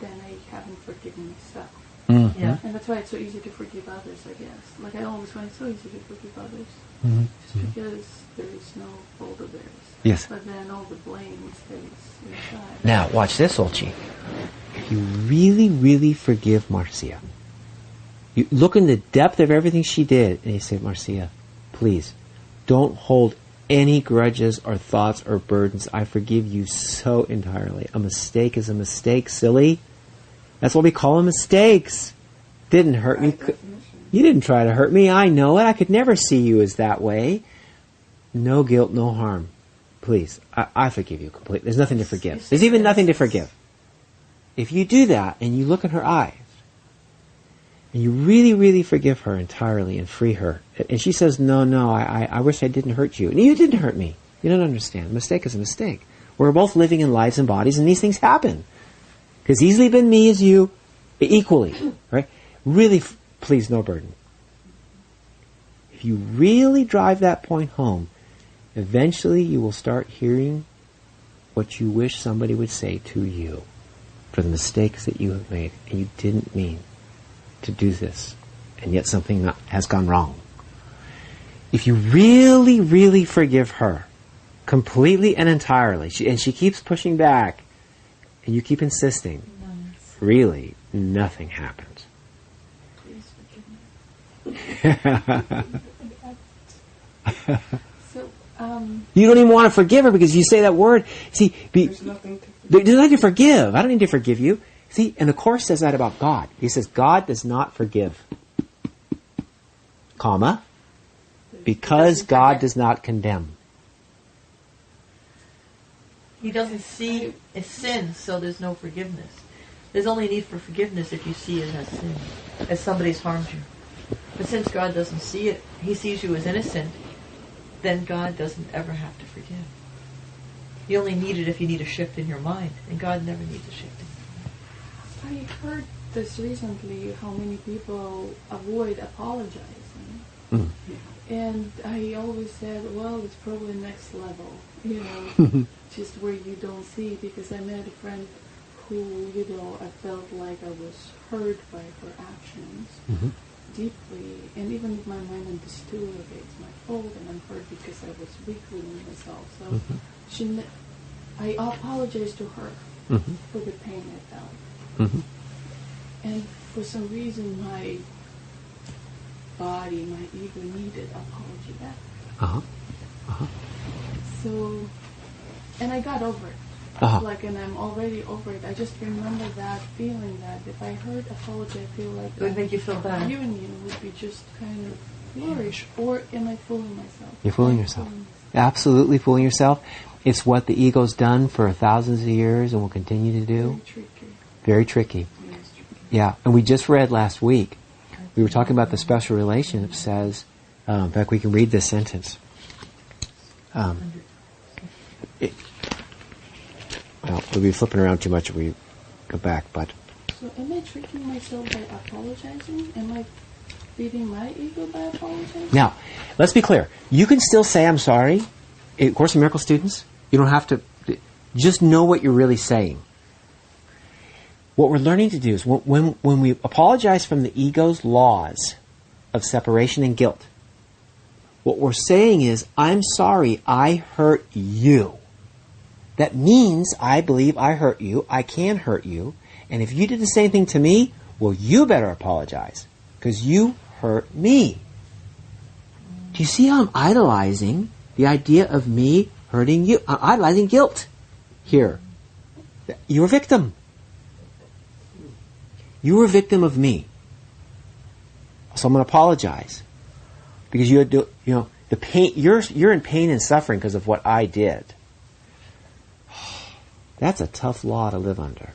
then I haven't forgiven myself. Mm-hmm. Yeah. And that's why it's so easy to forgive others, I guess. Like, I always find it so easy to forgive others. Mm-hmm. Just because there is no fault of theirs. Yes. But then all the blame stays inside. Now, watch this, Olchi. If you really, really forgive Marcia, you look in the depth of everything she did, and you say, Marcia, please, don't hold any grudges or thoughts or burdens. I forgive you so entirely. A mistake is a mistake, silly. That's what we call them, mistakes. Didn't hurt me. You didn't try to hurt me. I know it. I could never see you as that way. no guilt, no harm. Please, I forgive you completely. There's nothing to forgive. There's even nothing to forgive. If you do that and you look in her eyes and you really, really forgive her entirely and free her, and she says, no, I wish I didn't hurt you. And you didn't hurt me. You don't understand. A mistake is a mistake. We're both living in lives and bodies, and these things happen. Because easily been me as you, equally. Right? Really, please, no burden. If you really drive that point home, eventually you will start hearing what you wish somebody would say to you for the mistakes that you have made, and you didn't mean to do this, and yet something has gone wrong. If you really, really forgive her, completely and entirely, and she keeps pushing back, and you keep insisting, really, nothing happens. Please forgive me. So, you don't even want to forgive her because you say that word. See, There's nothing to there's nothing to forgive. I don't need to forgive you. See, and the Course says that about God. He says God does not forgive, comma, because God does not condemn. He doesn't see a sin, so there's no forgiveness. There's only need for forgiveness if you see it as sin, as somebody's harmed you. But since God doesn't see it, He sees you as innocent, then God doesn't ever have to forgive. You only need it if you need a shift in your mind, and God never needs a shift in your mind. I heard this recently, how many people avoid apologizing. Mm. And I always said, well, it's probably next level, you know, just where you don't see, because I met a friend who, you know, I felt like I was hurt by her actions deeply, and even if my mind understood, okay, it's my fault, and I'm hurt because I was weak within myself. So I apologized to her for the pain I felt. And for some reason, my body, my ego needed apology back. So, and I got over it. And I'm already over it. I just remember that feeling that if I heard apology, I feel like it would make you feel bad. Union would be just kind of flourish. Or am I fooling myself? You're fooling yourself. Absolutely fooling yourself. It's what the ego's done for thousands of years and will continue to do. Very tricky. Very tricky. Yes, tricky. Yeah, and we just read last week, we were talking about the special relation. It says, in fact, we can read this sentence. We'll be flipping around too much if we go back, but... So am I tricking myself by apologizing? Am I feeding my ego by apologizing? Now, let's be clear. You can still say, I'm sorry. Of Course in Miracles students, you don't have to... Just know what you're really saying. What we're learning to do is when we apologize from the ego's laws of separation and guilt, what we're saying is, I'm sorry I hurt you. That means I believe I hurt you, I can hurt you, and if you did the same thing to me, well, you better apologize, because you hurt me. Do you see how I'm idolizing the idea of me hurting you? I'm idolizing guilt here. You're a victim. You were a victim of me. So I'm going to apologize. Because the pain, you're in pain and suffering because of what I did. That's a tough law to live under.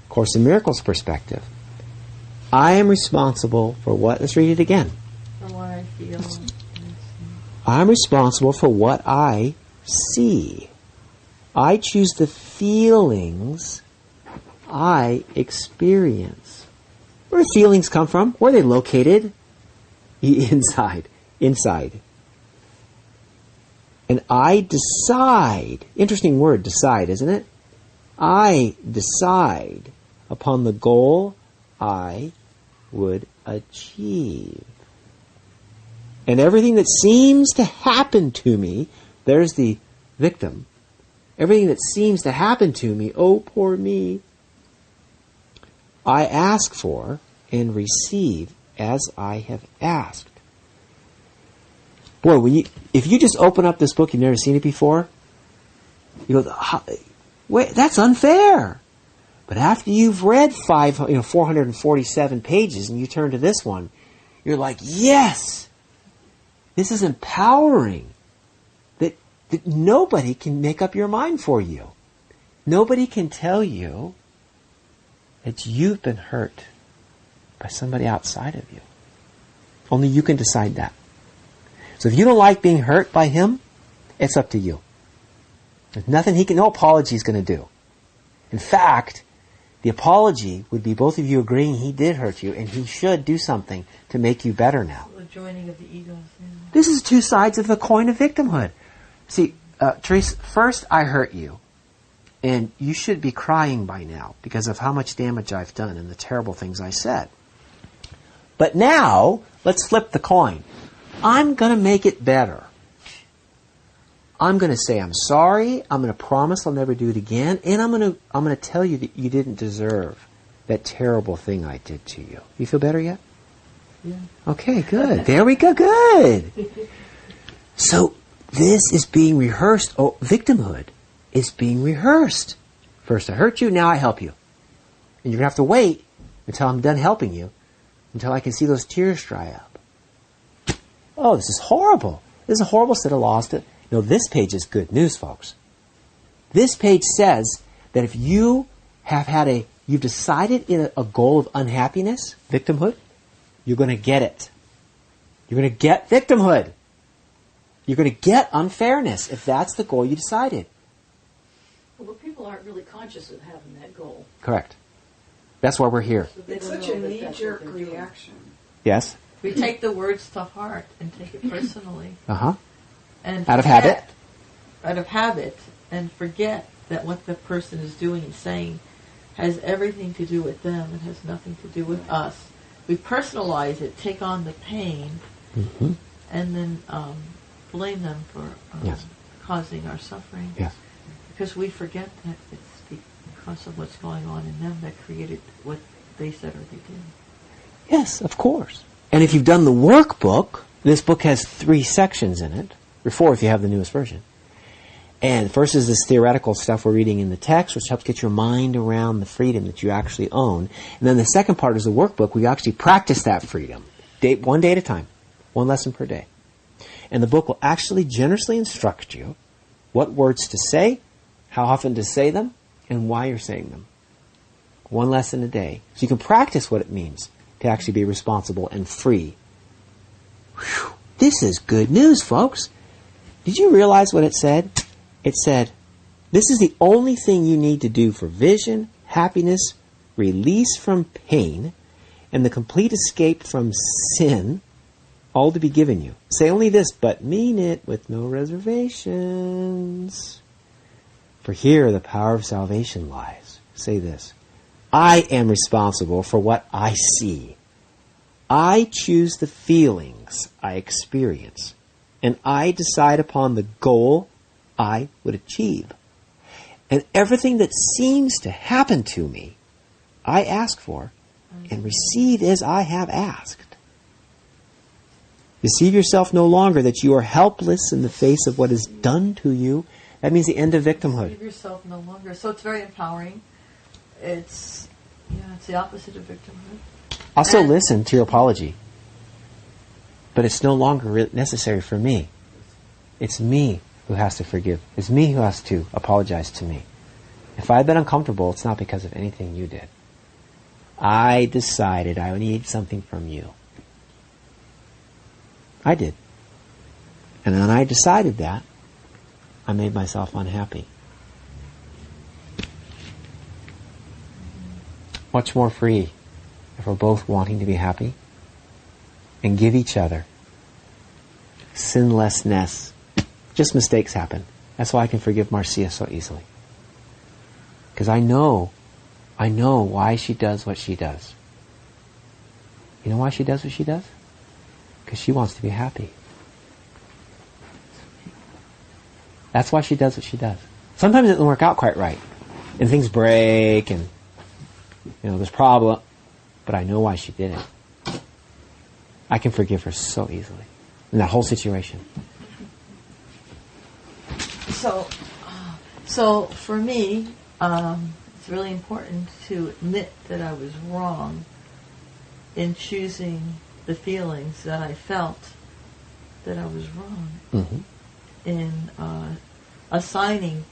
Course in Miracles perspective. I am responsible for what? Let's read it again. For what I feel. I'm responsible for what I see. I choose the feelings I experience. Where do feelings come from? Where are they located? Inside. And I decide, interesting word, decide, isn't it? I decide upon the goal I would achieve. And everything that seems to happen to me, there's the victim. Everything that seems to happen to me, oh, poor me, I ask for and receive as I have asked. Boy, if you just open up this book, you've never seen it before, you go, wait, that's unfair. But after you've read 447 pages and you turn to this one, you're like, yes, this is empowering. that nobody can make up your mind for you. Nobody can tell you that you've been hurt by somebody outside of you. Only you can decide that. So if you don't like being hurt by him, it's up to you. There's nothing no apology is going to do. In fact, the apology would be both of you agreeing he did hurt you and he should do something to make you better now. The joining of the egos. Yeah. This is two sides of the coin of victimhood. See, Therese, first I hurt you. And you should be crying by now because of how much damage I've done and the terrible things I said. But now, let's flip the coin. I'm going to make it better. I'm going to say I'm sorry. I'm going to promise I'll never do it again. And I'm going to tell you that you didn't deserve that terrible thing I did to you. You feel better yet? Yeah. Okay, good. There we go. Good. So this is being rehearsed. Oh, victimhood is being rehearsed. First I hurt you, now I help you. And you're going to have to wait until I'm done helping you, until I can see those tears dry up. Oh, this is horrible. This is a horrible set of laws. No, this page is good news, folks. This page says that if you have you've decided in a goal of unhappiness, victimhood, you're going to get it. You're going to get victimhood. You're going to get unfairness if that's the goal you decided. Well, people aren't really conscious of having that goal. Correct. That's why we're here. So they It's don't such know a that that's what knee-jerk they're doing. reaction. Yes? We take the words to heart and take it personally. Uh-huh. And Out of habit? Out of habit, and forget that what the person is doing and saying has everything to do with them. It has nothing to do with us. We personalize it, take on the pain, Mm-hmm. and then blame them for Yes. causing our suffering. Yes. Because we forget that it's because of what's going on in them that created what they said or they did. Yes, of course. And if you've done the workbook, this book has 3 sections in it, or 4 if you have the newest version. And first is this theoretical stuff we're reading in the text, which helps get your mind around the freedom that you actually own. And then the second part is the workbook, where you actually practice that freedom, one day at a time, 1 lesson per day. And the book will actually generously instruct you what words to say, how often to say them, and why you're saying them. 1 lesson a day. So you can practice what it means to actually be responsible and free. Whew. This is good news, folks. Did you realize what it said? It said, this is the only thing you need to do for vision, happiness, release from pain, and the complete escape from sin, all to be given you. Say only this, but mean it with no reservations. For here the power of salvation lies. Say this. I am responsible for what I see. I choose the feelings I experience, and I decide upon the goal I would achieve. And everything that seems to happen to me, I ask for and receive as I have asked. Deceive yourself no longer that you are helpless in the face of what is done to you. That means the end of victimhood. Deceive yourself no longer. So it's very empowering. It's the opposite of victimhood. Also listen to your apology. But it's no longer necessary for me. It's me who has to forgive. It's me who has to apologize to me. If I've been uncomfortable, it's not because of anything you did. I decided I need something from you. I did. And when I decided that, I made myself unhappy. Much more free if we're both wanting to be happy and give each other sinlessness. Just mistakes happen. That's why I can forgive Marcia so easily. Because I know why she does what she does. You know why she does what she does? Because she wants to be happy. That's why she does what she does. Sometimes it doesn't work out quite right. And things break and there's problem. But I know why she did it. I can forgive her so easily. In that whole situation. So for me, it's really important to admit that I was wrong in choosing the feelings that I felt that I was wrong. Mm-hmm. assigning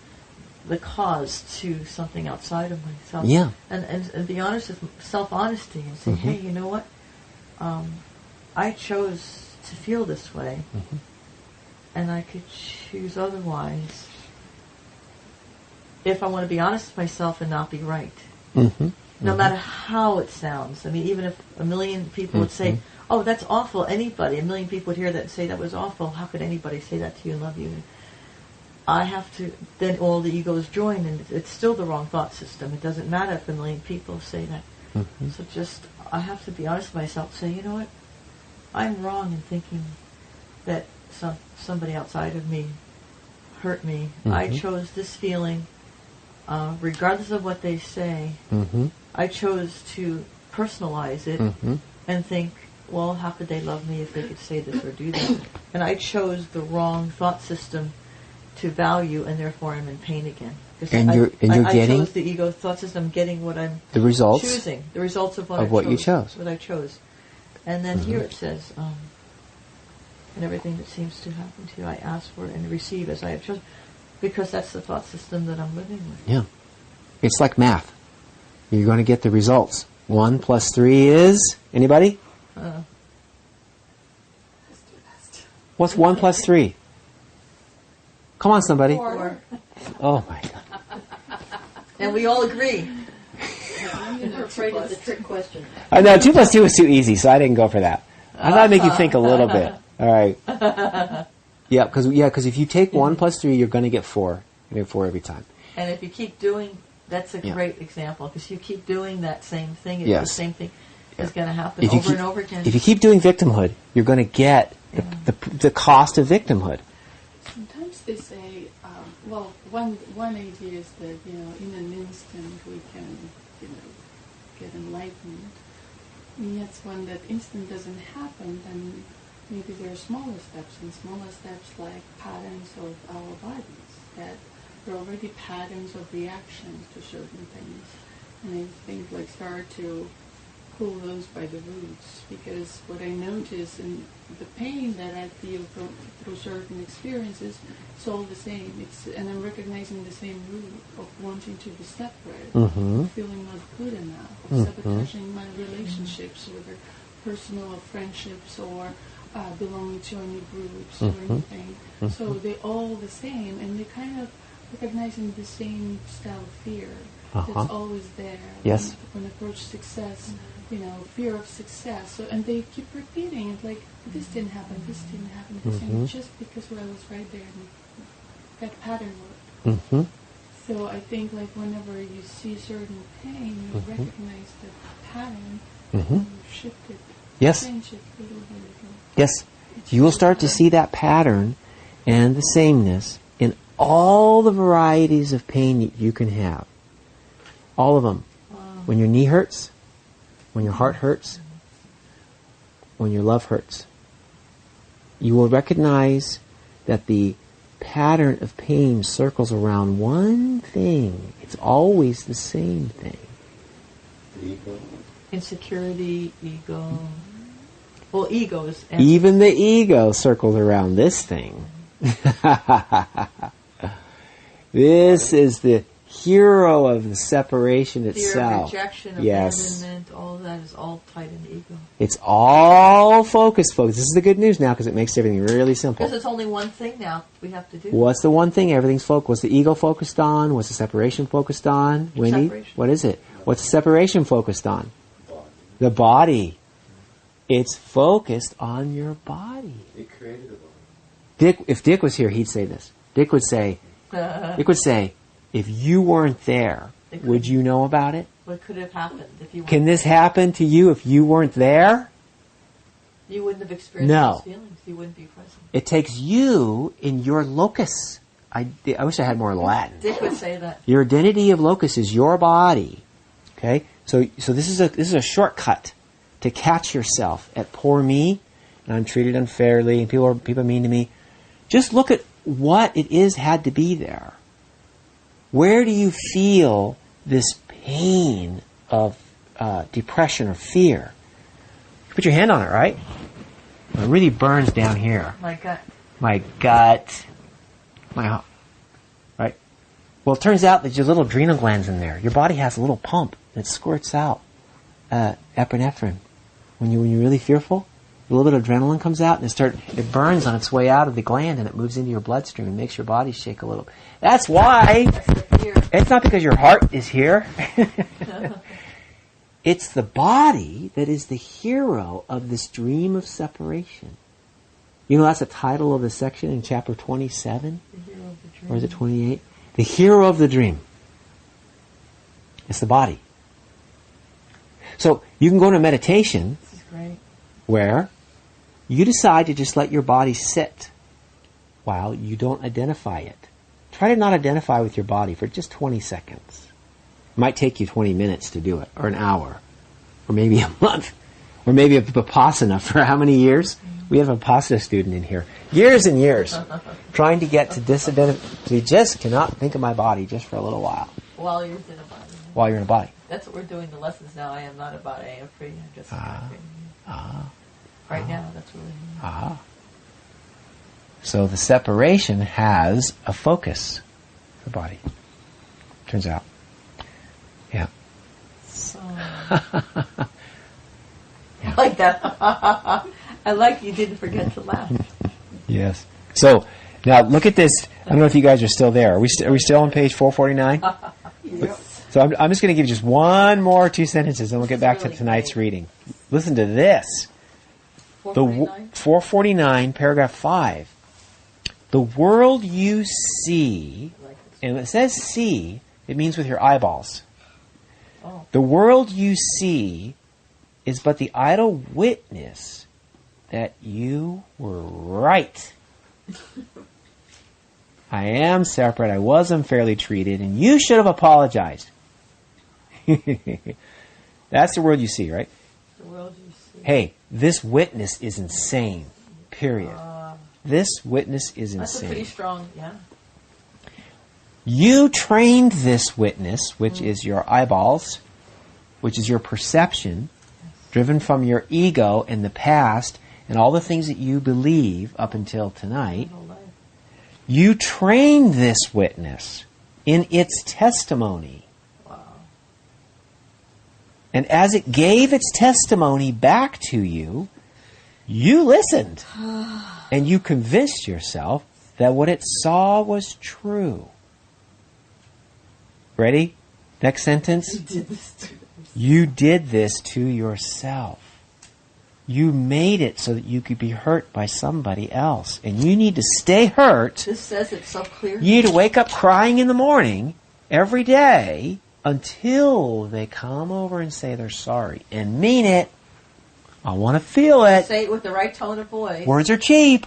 the cause to something outside of myself. Yeah. And be honest with self-honesty and say, hey, you know what? I chose to feel this way, and I could choose otherwise if I want to be honest with myself and not be right. No matter how it sounds. I mean, even if a million people would say, oh, that's awful, anybody, a million people would hear that and say that was awful, how could anybody say that to you and love you? I have to, then all the egos join, and it's still the wrong thought system. It doesn't matter if a million people say that. So just, I have to be honest with myself, say, you know what, I'm wrong in thinking that somebody outside of me hurt me. I chose this feeling, regardless of what they say. I chose to personalize it and think, well, how could they love me if they could say this or do that? And I chose the wrong thought system to value, and therefore I'm in pain again. And you're getting... I chose the ego thought system, getting what I'm the results choosing. The results of what you chose. What I chose. And then here it says, and everything that seems to happen to you, I ask for and receive as I have chosen. Because that's the thought system that I'm living with. Yeah. It's like math. You're going to get the results. 1 plus 3 is... Anybody? What's 1 plus 3? Come on, somebody. 4. Oh, my God. And we all agree. I'm afraid of the trick question. I know, 2 plus 2 was too easy, so I didn't go for that. I thought I'd make you think a little bit. All right. Yeah, because if you take 1 plus 3, you're going to get 4. You get 4 every time. And if you keep doing, that's a great example, because you keep doing that same thing, the same thing is going to happen over and over again. If you keep doing victimhood, you're going to get the cost of victimhood. Sometimes they say, well, one idea is that, in an instant we can, get enlightened. And yet when that instant doesn't happen, then maybe there are smaller steps like patterns of our bodies, that there are already patterns of reactions to certain things. And I think start to pull those by the roots, because what I notice in the pain that I feel through certain experiences, it's all the same. And I'm recognizing the same root of wanting to be separate, feeling not good enough, of sabotaging my relationships, whether personal or friendships or belonging to any groups or anything. So they're all the same, and they're kind of recognizing the same style of fear that's always there. Yes. When approach success, fear of success. So, and they keep repeating it, like, this didn't happen, this didn't happen, this didn't, just because I was right there, and that pattern worked. So I think, whenever you see certain pain, you recognize the pattern, and you shift it. Yes. Change it little by little. Yes. You will start to see that pattern and the sameness in all the varieties of pain that you can have. All of them. Wow. When your knee hurts, when your heart hurts, when your love hurts. You will recognize that the pattern of pain circles around one thing. It's always the same thing. Ego. Insecurity, ego. Well, ego is... Even the ego circles around this thing. This is the hero of the separation itself. Fear of rejection, abandonment, all of that is all tied into ego. It's all focused, folks. This is the good news now, because it makes everything really simple. Because it's only one thing now we have to do. What's the one thing everything's focused? What's the ego focused on? What's the separation focused on? Wendy, Separation. what is it? What's the separation focused on? The body. It's focused on your body. It created a body. If Dick was here, he'd say this. Dick would say, if you weren't there, would you know about it? What could have happened if you weren't Can this happen to you if you weren't there? You wouldn't have experienced those feelings. You wouldn't be present. It takes you in your locus. I wish I had more Latin. Dick would say that. Your identity of locus is your body. Okay? So this is a shortcut to catch yourself at poor me, and I'm treated unfairly, and people are mean to me. Just look at what it is had to be there. Where do you feel this pain of depression or fear? Put your hand on it, right? It really burns down here. My gut. My gut. Right? Well, it turns out that your little adrenal glands in there. Your body has a little pump that squirts out epinephrine. When you're really fearful, a little bit of adrenaline comes out and it burns on its way out of the gland and it moves into your bloodstream and makes your body shake a little. That's why. It's not because your heart is here. It's the body that is the hero of this dream of separation. You know, that's the title of the section in chapter 27. The hero of the dream. Or is it 28? The hero of the dream. It's the body. So you can go into meditation This is great. where you decide to just let your body sit while you don't identify it. Try to not identify with your body for just 20 seconds. It might take you 20 minutes to do it, or an hour, or maybe a month, or maybe a Vipassana for how many years? We have a Vipassana student in here. Years and years. Trying to get to disidentify. We just cannot think of my body just for a little while. While you're in a body. While you're in a body. That's what we're doing the lessons now. I am not a body. I am free. I'm just free. Right now, that's what we're doing. So the separation has a focus for the body. Turns out. Yeah. So, I like that. I like you didn't forget to laugh. Yes. So now look at this. I don't know if you guys are still there. Are we still on page 449? Yes. So I'm just going to give you just one more 2 sentences, and we'll get back to Really tonight's great. reading. Listen to this. The 449? 449, paragraph 5. The world you see, and when it says see, it means with your eyeballs. Oh. The world you see is but the idle witness that you were right. I am separate. I was unfairly treated, and you should have apologized. That's the world you see, right? The world you see. Hey, this witness is insane. Period. This witness is That's a pretty insane. strong, yeah. You trained this witness, which is your eyeballs, which is your perception, driven from your ego and the past, and all the things that you believe up until tonight. Whole life. You trained this witness in its testimony. Wow. And as it gave its testimony back to you, you listened. And you convinced yourself that what it saw was true. Ready? Next sentence. You did this to You did this to yourself. You made it so that you could be hurt by somebody else. And you need to stay hurt. This says it so clearly. You need to wake up crying in the morning every day until they come over and say they're sorry. And mean it. I want to feel it. Say it with the right tone of voice. Words are cheap.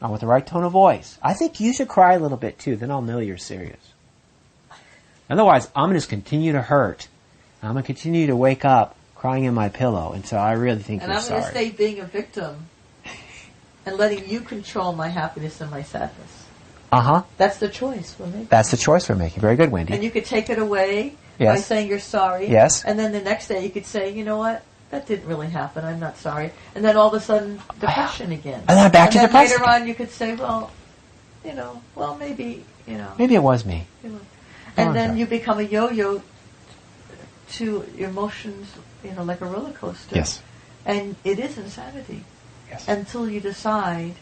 Not with the right tone of voice. I think you should cry a little bit too. Then I'll know you're serious. Otherwise, I'm going to just continue to hurt. I'm going to continue to wake up crying in my pillow until I really think And you're I'm going to sorry. stay being a victim and letting you control my happiness and my sadness. Uh-huh. That's the choice we're making. That's the choice we're making. Very good, Wendy. And you could take it away by Yes. saying you're sorry. Yes. And then the next day you could say, you know what? That didn't really happen. I'm not sorry. And then all of a sudden, depression again. And then back to then depression. later on you could say, well, maybe, Maybe it was me. And I'm then sorry. you become a yo-yo to emotions, like a roller coaster. Yes. And it is insanity Yes. until you decide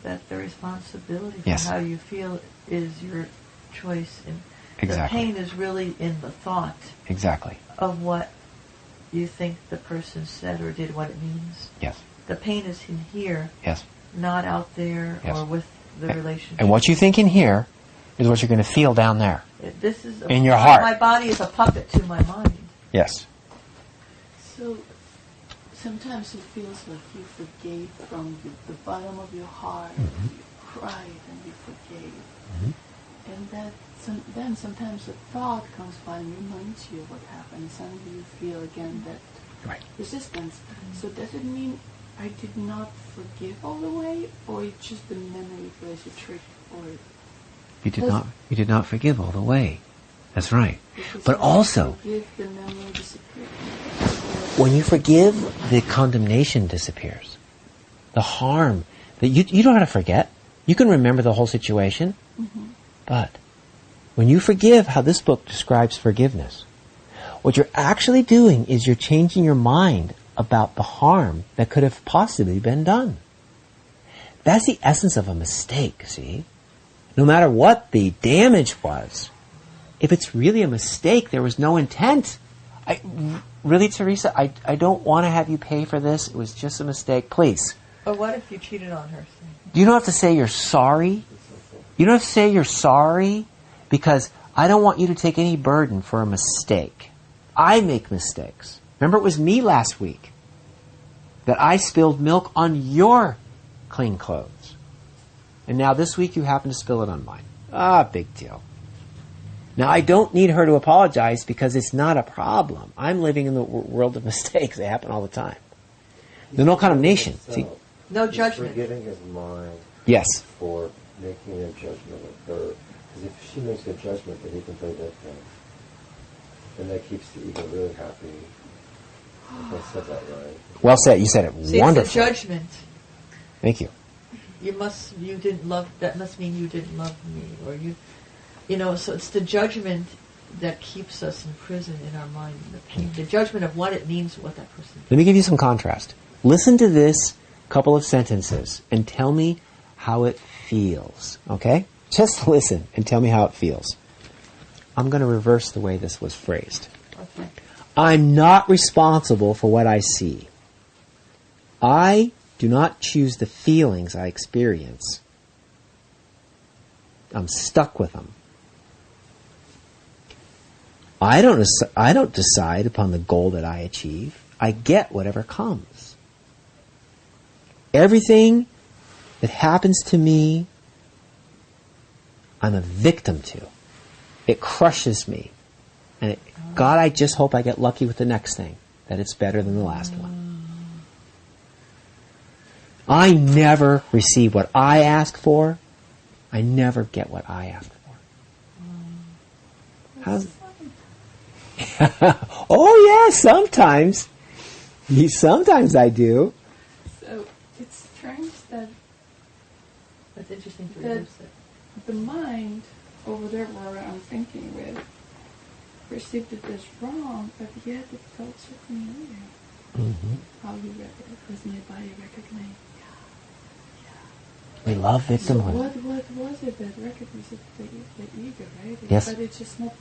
that the responsibility for Yes. how you feel is your choice. And Exactly. the pain is really in the thought Exactly. of what you think the person said or did, what it means. Yes. The pain is in here, Yes. not out there Yes. or with the relationship. And what you think in here is what you're going to feel down there. This is in your heart. My body is a puppet to my mind. Yes. So sometimes it feels like you forgave from the bottom of your heart. Mm-hmm. You cried and you forgave. And that then sometimes a thought comes by and reminds you of what happened. And suddenly you feel again that Right. resistance. So does it mean I did not forgive all the way, or it's just the memory plays a trick, or You did not forgive all the way. That's right. because But when I also, forgive, the memory disappears? when you forgive, the condemnation disappears. The harm that you don't know how to forget. You can remember the whole situation, but when you forgive how this book describes forgiveness, what you're actually doing is you're changing your mind about the harm that could have possibly been done. That's the essence of a mistake, see? No matter what the damage was, if it's really a mistake, there was no intent. Really, Teresa, I don't want to have you pay for this. It was just a mistake. Please. But what if you cheated on her? You don't have to say you're sorry. You don't have to say you're sorry because I don't want you to take any burden for a mistake. I make mistakes. Remember, it was me last week that I spilled milk on your clean clothes. And now this week you happen to spill it on mine. Big deal. Now, I don't need her to apologize because it's not a problem. I'm living in the world of mistakes. They happen all the time. There's no condemnation. See? No He's judgment. forgiving his mind Yes. for making a judgment of her. Because if she makes a judgment, then he can play victim. And that keeps the ego really happy. If I said that right. Well said. You said it See, wonderfully. it's a judgment. Thank you. You didn't love, that must mean you didn't love me, or so it's the judgment that keeps us in prison in our mind. The judgment of what it means, what that person did. Let me give you some contrast. Listen to this couple of sentences and tell me how it feels. Okay? Just listen and tell me how it feels. I'm going to reverse the way this was phrased. Okay. I'm not responsible for what I see. I do not choose the feelings I experience. I'm stuck with them. I don't decide upon the goal that I achieve. I get whatever comes. Everything that happens to me, I'm a victim to. It crushes me. And God, I just hope I get lucky with the next thing, that it's better than the last one. I never receive what I ask for. I never get what I ask for. How's oh yeah, sometimes. Sometimes I do. So it's strange that That's interesting to that reverse it. the mind over there where I'm thinking with perceived it as wrong, but yet it felt so familiar. How you read it, because my body recognized. We love So victimhood. what was it that recognized the ego, right? Yes. But it's just not.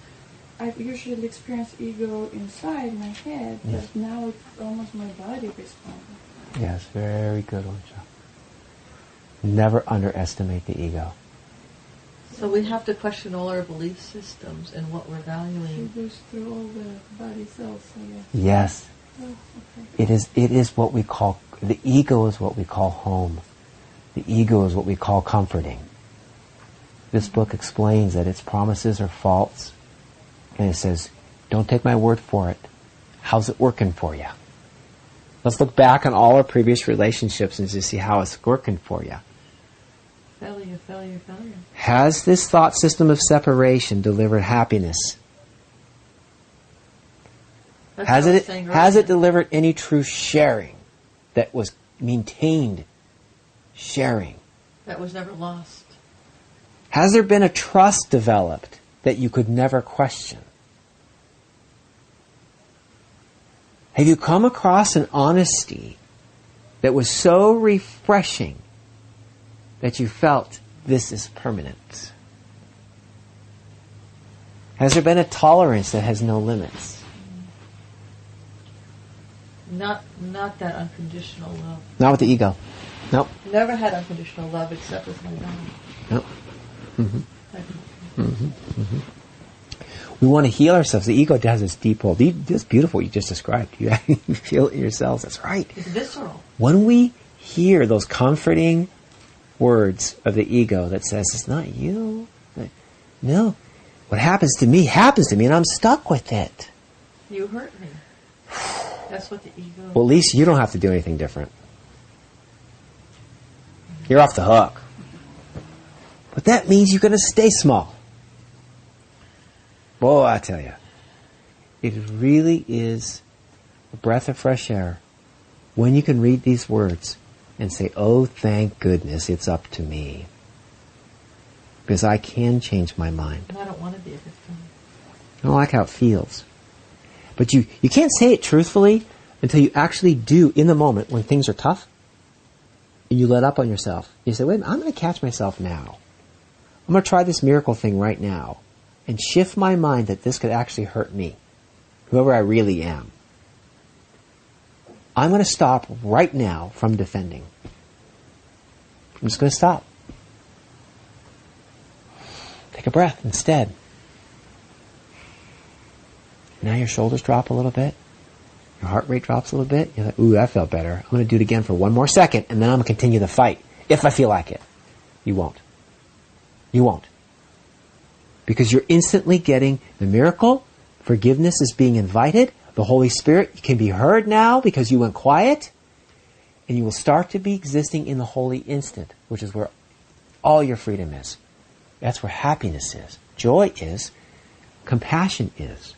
I've usually experienced ego inside my head, Yes. but now it's almost my body responding. Yes, very good one, Joe. Never underestimate the ego. So we have to question all our belief systems and what we're It valuing. goes through all the body cells, I guess. Yes. Oh, okay. It is what we call, the ego is what we call home. The ego is what we call comforting. This book explains that its promises are false. And it says, don't take my word for it. How's it working for you? Let's look back on all our previous relationships and just see how it's working for you. Failure, failure, failure. Has this thought system of separation delivered happiness? That's Has what I was it saying has it earlier. delivered any true sharing that was maintained sharing? That was never lost. Has there been a trust developed that you could never question? Have you come across an honesty that was so refreshing that you felt this is permanent? Has there been a tolerance that has no limits? Not that unconditional love. Not with the ego. Nope. Never had unconditional love except with my God. Nope. We want to heal ourselves. The ego has this deep hold. That's beautiful what you just described. You feel it yourselves. That's right. It's visceral. When we hear those comforting words of the ego that says, it's not you. No. What happens to me, and I'm stuck with it. You hurt me. That's what the ego... Well, at least you don't have to do anything different. You're off the hook. But that means you're going to stay small. Boy, I tell you, it really is a breath of fresh air when you can read these words and say, oh, thank goodness it's up to me. Because I can change my mind. And I don't want to be a victim. I don't like how it feels. But you can't say it truthfully until you actually do in the moment when things are tough. And you let up on yourself. You say, wait a minute, I'm going to catch myself now. I'm going to try this miracle thing right now. And shift my mind that this could actually hurt me. Whoever I really am. I'm going to stop right now from defending. I'm just going to stop. Take a breath instead. Now your shoulders drop a little bit. Your heart rate drops a little bit. You're like, ooh, that felt better. I'm going to do it again for one more second, and then I'm going to continue the fight, if I feel like it. You won't. You won't. Because you're instantly getting the miracle. Forgiveness is being invited. The Holy Spirit can be heard now because you went quiet. And you will start to be existing in the holy instant, which is where all your freedom is. That's where happiness is. Joy is. Compassion is.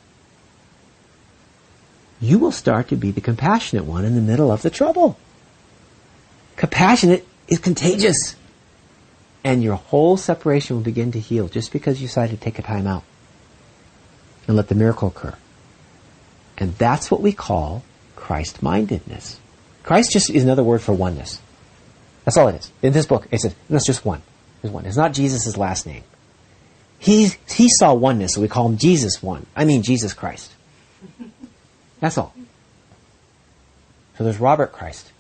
You will start to be the compassionate one in the middle of the trouble. Compassionate is contagious. And your whole separation will begin to heal just because you decided to take a time out and let the miracle occur. And that's what we call Christ-mindedness. Christ just is another word for oneness. That's all it is. In this book, it says, no, it's just one. There's one. It's not Jesus' last name. He saw oneness, so we call him Jesus one. I mean Jesus Christ. That's all. So there's Robert Christ.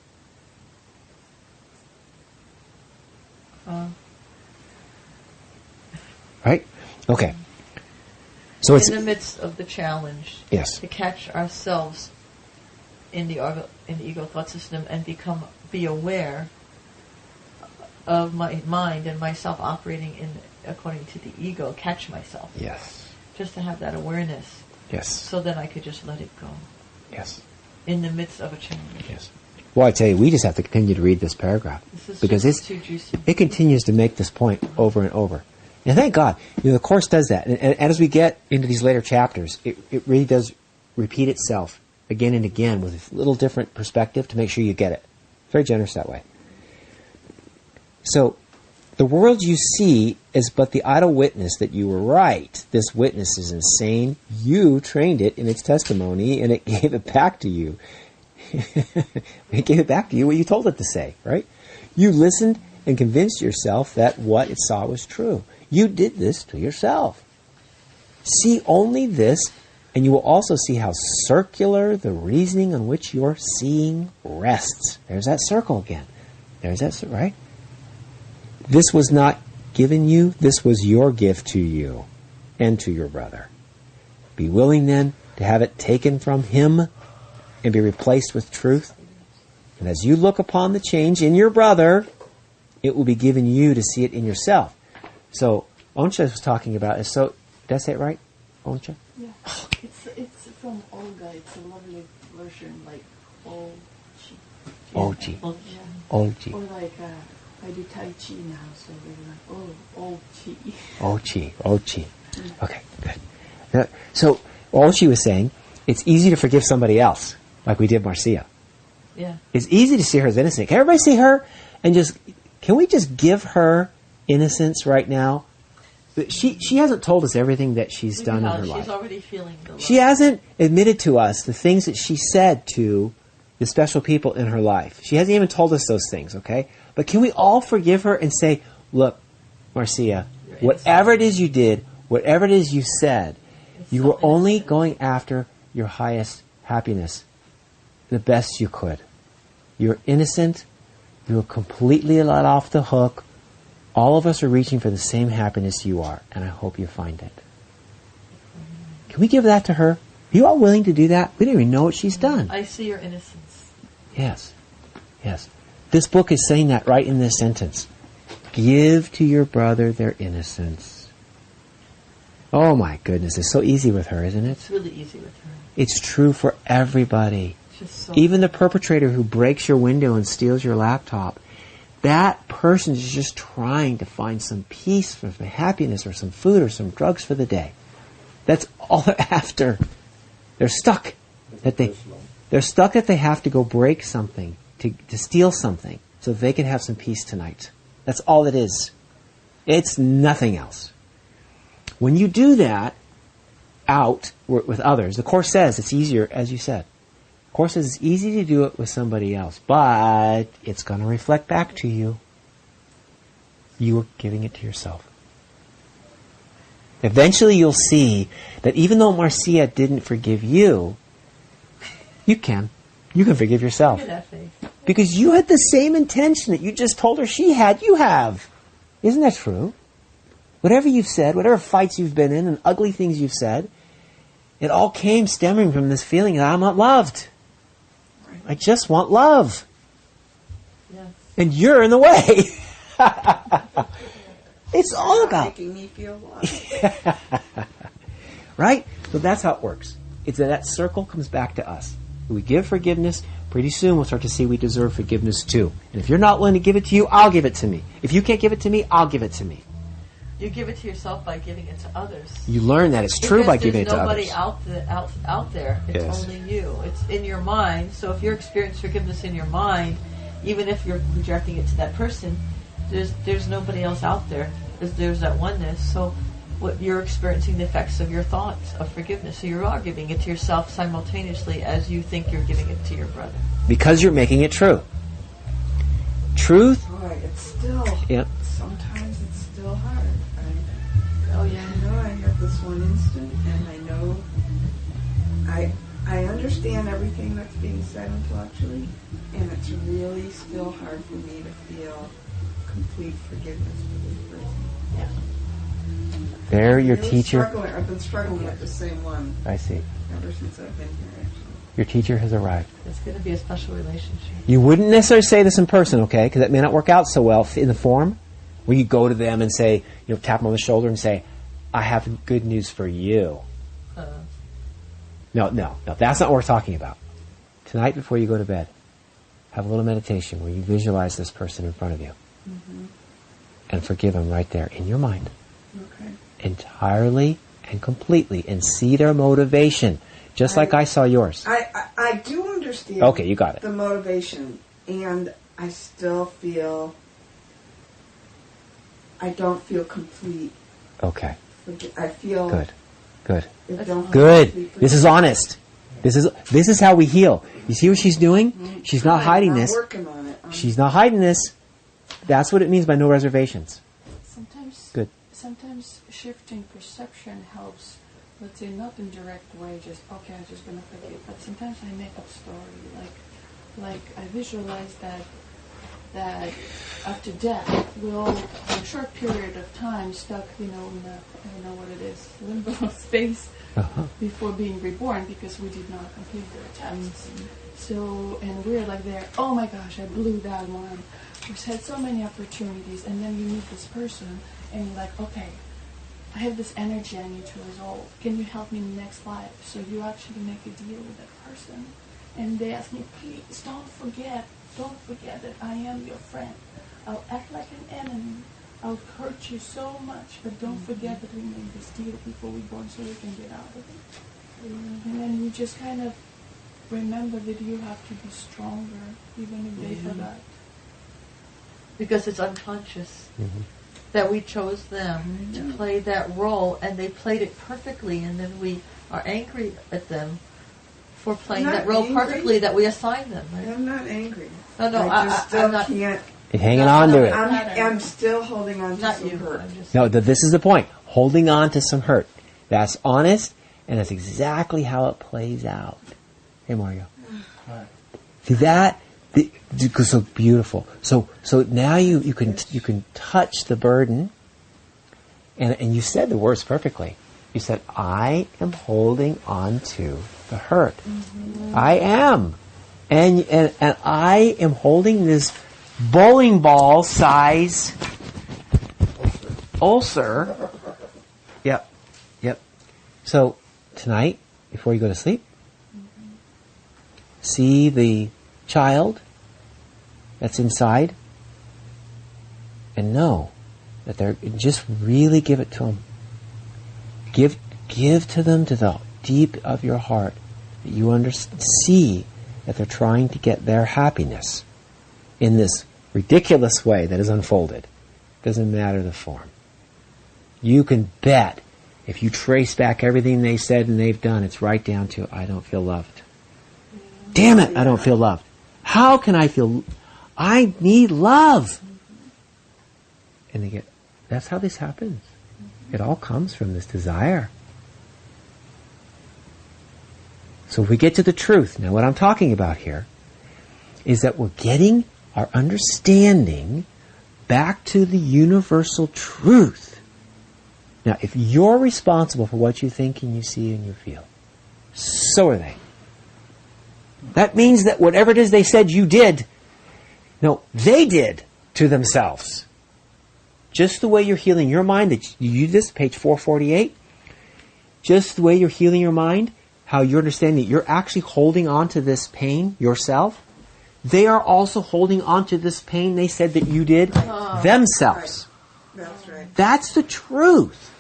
Right? Okay. So it's in the midst of the challenge, yes, to catch ourselves in the ego thought system and be aware of my mind and myself operating according to the ego, catch myself. Yes. Just to have that awareness. Yes. So then I could just let it go. Yes. In the midst of a challenge. Yes. Well, I tell you, we just have to continue to read this paragraph because too juicy. It continues to make this point over and over. And thank God, the Course does that. And as we get into these later chapters, it really does repeat itself again and again with a little different perspective to make sure you get it. Very generous that way. So, the world you see is but the idle witness that you were right. This witness is insane. You trained it in its testimony, and it gave it back to you. It gave it back to you what you told it to say, right? You listened and convinced yourself that what it saw was true. You did this to yourself. See only this, and you will also see how circular the reasoning on which your seeing rests. There's that circle again. There's that, right? This was not given you, this was your gift to you and to your brother. Be willing then to have it taken from him and be replaced with truth. And as you look upon the change in your brother, it will be given you to see it in yourself. So, Oncha was talking about, did I say it right? Oncha? Yeah. It's from Olga. It's a lovely version, like Ochi. Ochi. Yeah. Ochi. Or like, I do Tai Chi now, so they're like, Ochi. Ochi. Ochi. Okay, good. So, all she was saying, it's easy to forgive somebody else, like we did Marcia. Yeah. It's easy to see her as innocent. Can everybody see her? And can we just give her innocence right now? She hasn't told us everything that she's done in her life. She's already feeling the love. She hasn't admitted to us the things that she said to the special people in her life. She hasn't even told us those things, okay? But can we all forgive her and say, look, Marcia, whatever it is you did, whatever it is you said, you were only going after your highest happiness, the best you could. You're innocent. You were completely let off the hook. All of us are reaching for the same happiness you are, and I hope you find it. Can we give that to her? Are you all willing to do that? We don't even know what she's done. I see your innocence. Yes. Yes. This book is saying that right in this sentence. Give to your brother their innocence. Oh my goodness, it's so easy with her, isn't it? It's really easy with her. It's true for everybody. So even the perpetrator who breaks your window and steals your laptop, that person is just trying to find some peace or some happiness or some food or some drugs for the day. That's all they're after. They're stuck that they have to go break something, to steal something, so they can have some peace tonight. That's all it is. It's nothing else. When you do that out with others, the Course says it's easier, as you said. The Course says it's easy to do it with somebody else, but it's going to reflect back to you. You are giving it to yourself. Eventually you'll see that even though Marcia didn't forgive you, you can. You can forgive yourself. Look at that face. Because you had the same intention that you just told her she had, you have. Isn't that true? Whatever you've said, whatever fights you've been in and ugly things you've said, it all came stemming from this feeling that I'm not loved. I just want love. Yes. And you're in the way. It's all about making me feel loved. right? So that's how it works. It's that circle comes back to us. We give forgiveness, pretty soon we'll start to see we deserve forgiveness too. And if you're not willing to give it to you, I'll give it to me. If you can't give it to me, I'll give it to me. You give it to yourself by giving it to others. You learn that it's true by giving it to others. There's nobody out there. It's Yes. only you. It's in your mind. So if you're experiencing forgiveness in your mind, even if you're projecting it to that person, there's nobody else out there. There's that oneness. So what you're experiencing the effects of your thoughts of forgiveness. So you are giving it to yourself simultaneously as you think you're giving it to your brother. Because you're making it true. Truth. Boy, it's still, Yep. sometimes it's still hard. Oh yeah. I know I have this one instant, and I know I understand everything that's being said intellectually, and it's really still hard for me to feel complete forgiveness for this person. Yeah. There, your Really teacher. I've been struggling with the same one I see. ever since I've been here, actually. Your teacher has arrived. It's going to be a special relationship. You wouldn't necessarily say this in person, okay? Because that may not work out so well in the form where you go to them and say, tap them on the shoulder and say, I have good news for you. No, that's not what we're talking about. Tonight before you go to bed, have a little meditation where you visualize this person in front of you. Mm-hmm. And forgive them right there in your mind. Okay. Entirely and completely. And see their motivation. Just like I saw yours. I do understand Okay, you got it. the motivation, and I still feel, I don't feel complete. Okay. I feel Good. I don't Good. feel This is honest. This is how we heal. You see what she's doing? She's not hiding I'm this. working on it. She's not hiding this. That's what it means by no reservations. Good. Sometimes shifting perception helps. Let's say not in direct way, just okay, I'm just gonna forgive. But sometimes I make up story, like I visualize that after death we'll for a short period of time stuck, in the I don't know what it is, limbo space before being reborn because we did not complete the tests. So and we're like there, oh my gosh, I blew that one. We've had so many opportunities, and then you meet this person, and you're like, okay, I have this energy I need to resolve. Can you help me in the next life? So you actually make a deal with that person. And they ask me, please don't forget that I am your friend. I'll act like an enemy. I'll hurt you so much, but don't forget that we made this deal before we born so we can get out of it. And then you just kind of remember that you have to be stronger, even if they forgot. Because it's unconscious. That we chose them to play that role, and they played it perfectly, and then we are angry at them for playing I'm not that role angry. perfectly that we assigned them. Right? I'm not angry. No, I just still I'm not. can't. You're hanging on to it. I'm still holding on to Not some you. hurt. I'm just. No, this is the point. Holding on to some hurt. That's honest, and that's exactly how it plays out. Hey, Mario. See that? It's so beautiful. So now you can touch the burden, and you said the words perfectly. You said, I am holding on to the hurt. I am. And I am holding this bowling ball size ulcer. Yep. So tonight, before you go to sleep, see the child that's inside and know that they're just really give it to them. Give to them to the deep of your heart that you see that they're trying to get their happiness in this ridiculous way that is unfolded. Doesn't matter the form. you can bet if you trace back everything they said and they've done, it's right down to, I don't feel loved. Damn it, I don't feel loved. How can I feel? I need love. And they get, that's how this happens. It all comes from this desire. So if we get to the truth, now what I'm talking about here is that we're getting our understanding back to the universal truth. Now, if you're responsible for what you think and you see and you feel, so are they. That means that whatever it is they said you did, no, they did to themselves. Just the way you're healing your mind, that you use this, page 448, just the way you're healing your mind, how you're understanding that you're actually holding on to this pain yourself, they are also holding on to this pain they said that you did themselves. Right. That's right. That's the truth.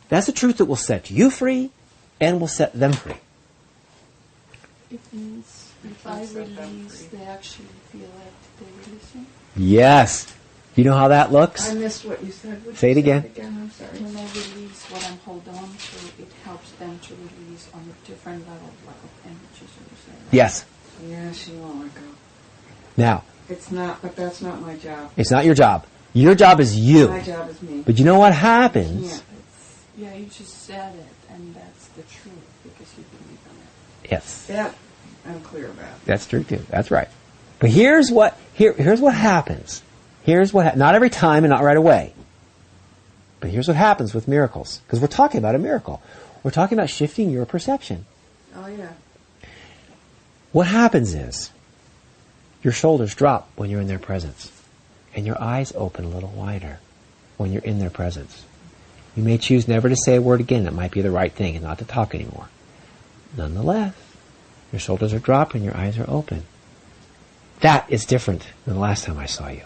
That's the truth that will set you free and will set them free. It means if I release, they actually feel like they release me. Yes. You know how that looks? I missed what you said. Say it again. I'm sorry. When I release what I'm holding on to, it helps them to release on a different level, like of energies or something. Yes. Yeah, she won't let go. Now, It's not, but that's not my job. it's not your job. Your job is you. My job is me. But you know what happens? Yeah, you just said it, and that's the truth because you believe in it. Yes. That I'm clear about. That's true too. That's right. But here's what happens. Not every time and not right away. But here's what happens with miracles. Because we're talking about a miracle. We're talking about shifting your perception. Oh, yeah. What happens is your shoulders drop when you're in their presence. And your eyes open a little wider when you're in their presence. You may choose never to say a word again. That might be the right thing and not to talk anymore. Nonetheless, your shoulders are dropped and your eyes are open. That is different than the last time I saw you.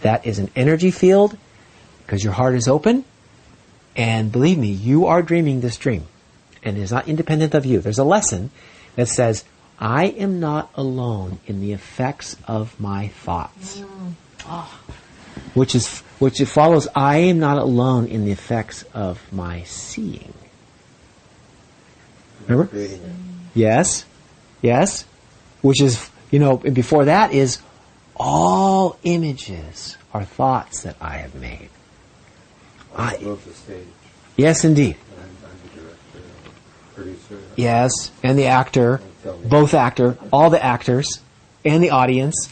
That is an energy field because your heart is open. And believe me, you are dreaming this dream. And it is not independent of you. There's a lesson that says, I am not alone in the effects of my thoughts. Which it follows, I am not alone in the effects of my seeing. Remember? Yes. Yes. Which is, and before that is, all images are thoughts that I have made. I wrote the stage. Yes, indeed. I'm the director, producer. Yes, and the actor, both actor, all the actors, and the audience.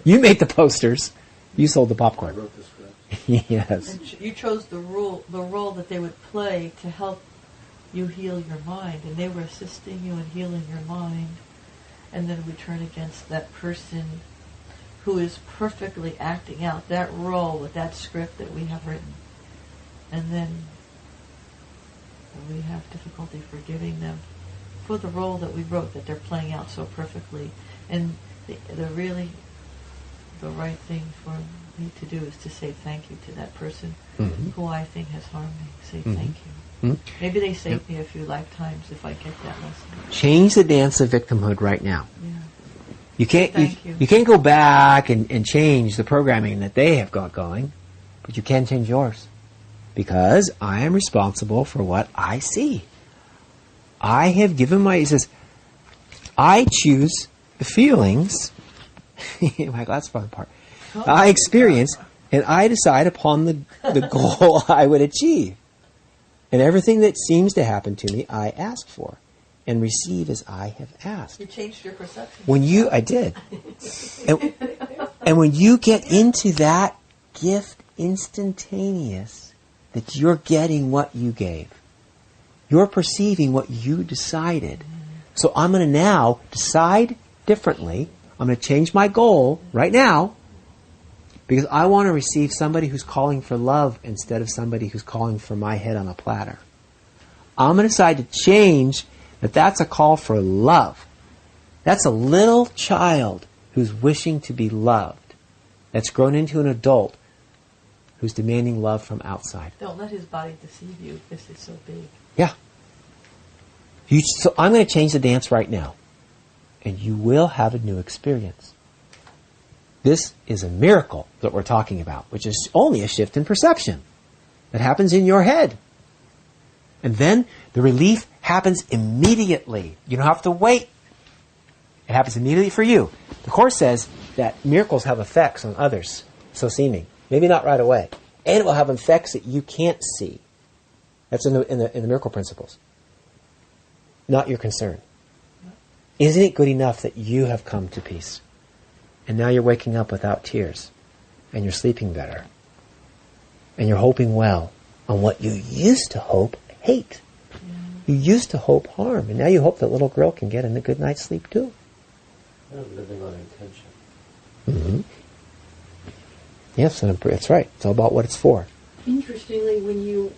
You made the posters. You sold the I popcorn. wrote the script. Yes. And you chose the role that they would play to help you heal your mind, and they were assisting you in healing your mind. And then we turn against that person who is perfectly acting out that role with that script that we have written. And then we have difficulty forgiving them for the role that we wrote that they're playing out so perfectly. And the right thing for me to do is to say thank you to that person who I think has harmed me. Say thank you. Maybe they saved me a few lifetimes if I get that lesson. Change the dance of victimhood right now. Yeah. You can't go back and change the programming that they have got going, but you can change yours. Because I am responsible for what I see. I have given he says, I choose the feelings, Michael, that's the fun part, I experience, and I decide upon the goal I would achieve. And everything that seems to happen to me, I ask for and receive as I have asked. You changed your perception. I did. And when you get into that gift instantaneous, that you're getting what you gave. You're perceiving what you decided. So I'm going to now decide differently. I'm going to change my goal right now because I want to receive somebody who's calling for love instead of somebody who's calling for my head on a platter. I'm going to decide to change that's a call for love. That's a little child who's wishing to be loved. That's grown into an adult who's demanding love from outside. Don't let his body deceive you because it's so big. Yeah. So I'm going to change the dance right now. And you will have a new experience. This is a miracle that we're talking about, which is only a shift in perception that happens in your head. And then the relief happens immediately. You don't have to wait. It happens immediately for you. The Course says that miracles have effects on others, so seeming. Maybe not right away. And it will have effects that you can't see. That's in the miracle principles. Not your concern. Isn't it good enough that you have come to peace? And now you're waking up without tears. And you're sleeping better. And you're hoping well on what you used to hate. You used to hope harm. And now you hope that little girl can get a good night's sleep too. Living on intention. Mm-hmm. Yes, that's right. It's all about what it's for. Interestingly, when you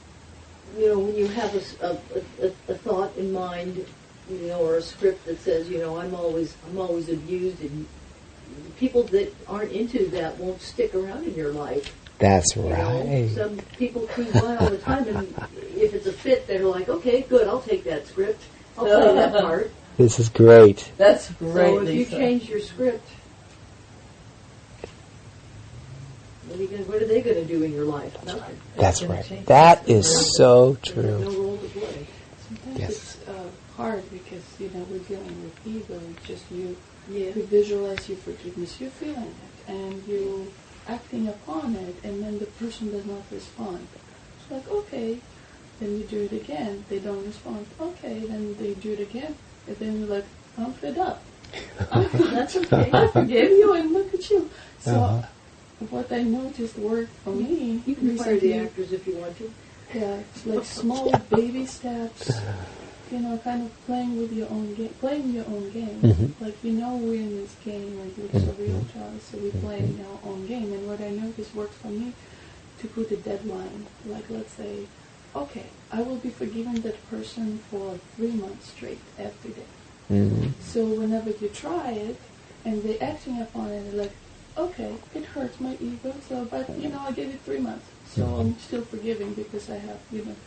have a thought in mind, or a script that says, I'm always abused, and people that aren't into that won't stick around in your life. That's right. Some people cruise by all the time, and if it's a fit, they're like, okay, good, I'll take that script. I'll play that part. This is great. That's great, So if you Lisa. change your script, what are they going to do in your life? Nothing. That's right. That is so They have true. no role to play. Sometimes Yes. it's hard because, we're dealing with ego. It's just you Yeah. visualize your forgiveness, you're feeling it, and you acting upon it, and then the person does not respond. It's like, okay, then you do it again. They don't respond. Okay, then they do it again. And then you're like, I'm fed up. That's okay. I forgive you, and look at you. So what I noticed worked for me. You can fire the recently, actors if you want to. yeah, it's like small baby steps. Kind of playing with your own game, playing your own game. Mhm. Like, we're in this game, like it's a real child, so we're playing our own game. And what I noticed works for me, to put a deadline. Like, let's say, okay, I will be forgiving that person for 3 months straight, every day. Mm-hmm. So whenever you try it, and they're acting upon it, they're like, okay, it hurts my ego, but I gave it 3 months. So I'm still forgiving because I have, 3 months.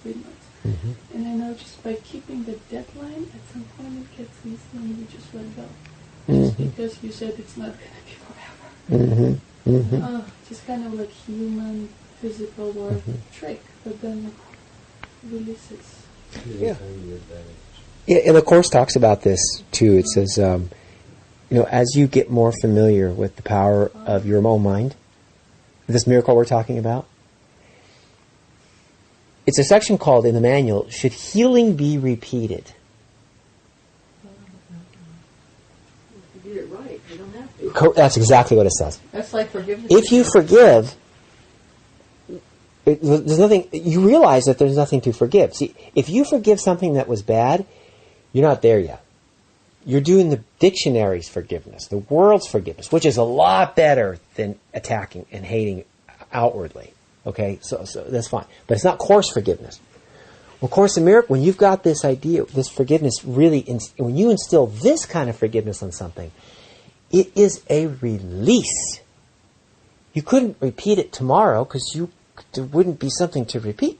Mm-hmm. And I know just by keeping the deadline, at some point it gets easy and you just let go. Just because you said it's not going to be forever. Mm-hmm. Mm-hmm. Just kind of like human, physical work trick, but then it releases. Yeah. Yeah, and the Course talks about this too. It says, as you get more familiar with the power of your own mind, this miracle we're talking about, it's a section called in the manual, Should Healing Be Repeated? If you did it right, you don't have to. That's exactly what it says. That's like forgiveness. If you forgive, there's nothing. You realize that there's nothing to forgive. See, if you forgive something that was bad, you're not there yet. You're doing the dictionary's forgiveness, the world's forgiveness, which is a lot better than attacking and hating outwardly. Okay, so that's fine, but it's not Course forgiveness. Well, Course in Miracles, when you've got this idea, this forgiveness, really, when you instill this kind of forgiveness on something, it is a release. You couldn't repeat it tomorrow because there wouldn't be something to repeat.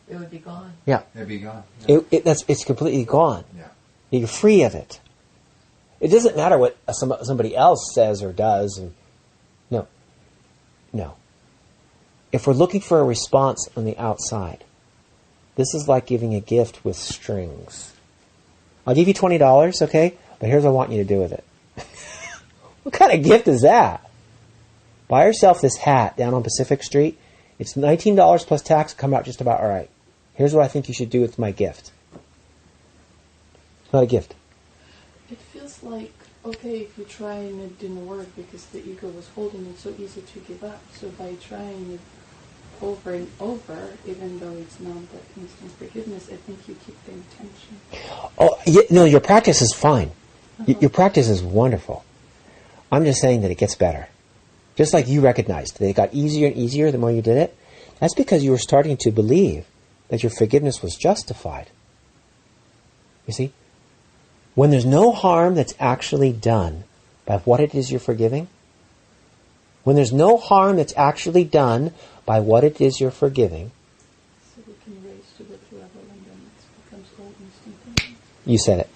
It would be gone. Yeah, It'd be gone. Yeah. it's completely gone. Yeah. You're free of it. It doesn't matter what somebody else says or does. No. If we're looking for a response on the outside, this is like giving a gift with strings. I'll give you $20, okay? But here's what I want you to do with it. What kind of gift is that? Buy yourself this hat down on Pacific Street. It's $19 plus tax, come out just about all right. Here's what I think you should do with my gift. It's not a gift. It feels like, okay, if you try and it didn't work because the ego was holding it, so easy to give up. So by trying it over and over, even though it's not that instant forgiveness, I think you keep the intention. Oh, no, your practice is fine. Your practice is wonderful. I'm just saying that it gets better. Just like you recognized that it got easier and easier the more you did it. That's because you were starting to believe that your forgiveness was justified. You see? When there's no harm that's actually done by what it is you're forgiving, when there's no harm that's actually done by what it is you're forgiving, So we can raise to the level and then it becomes all instantaneous. you said it.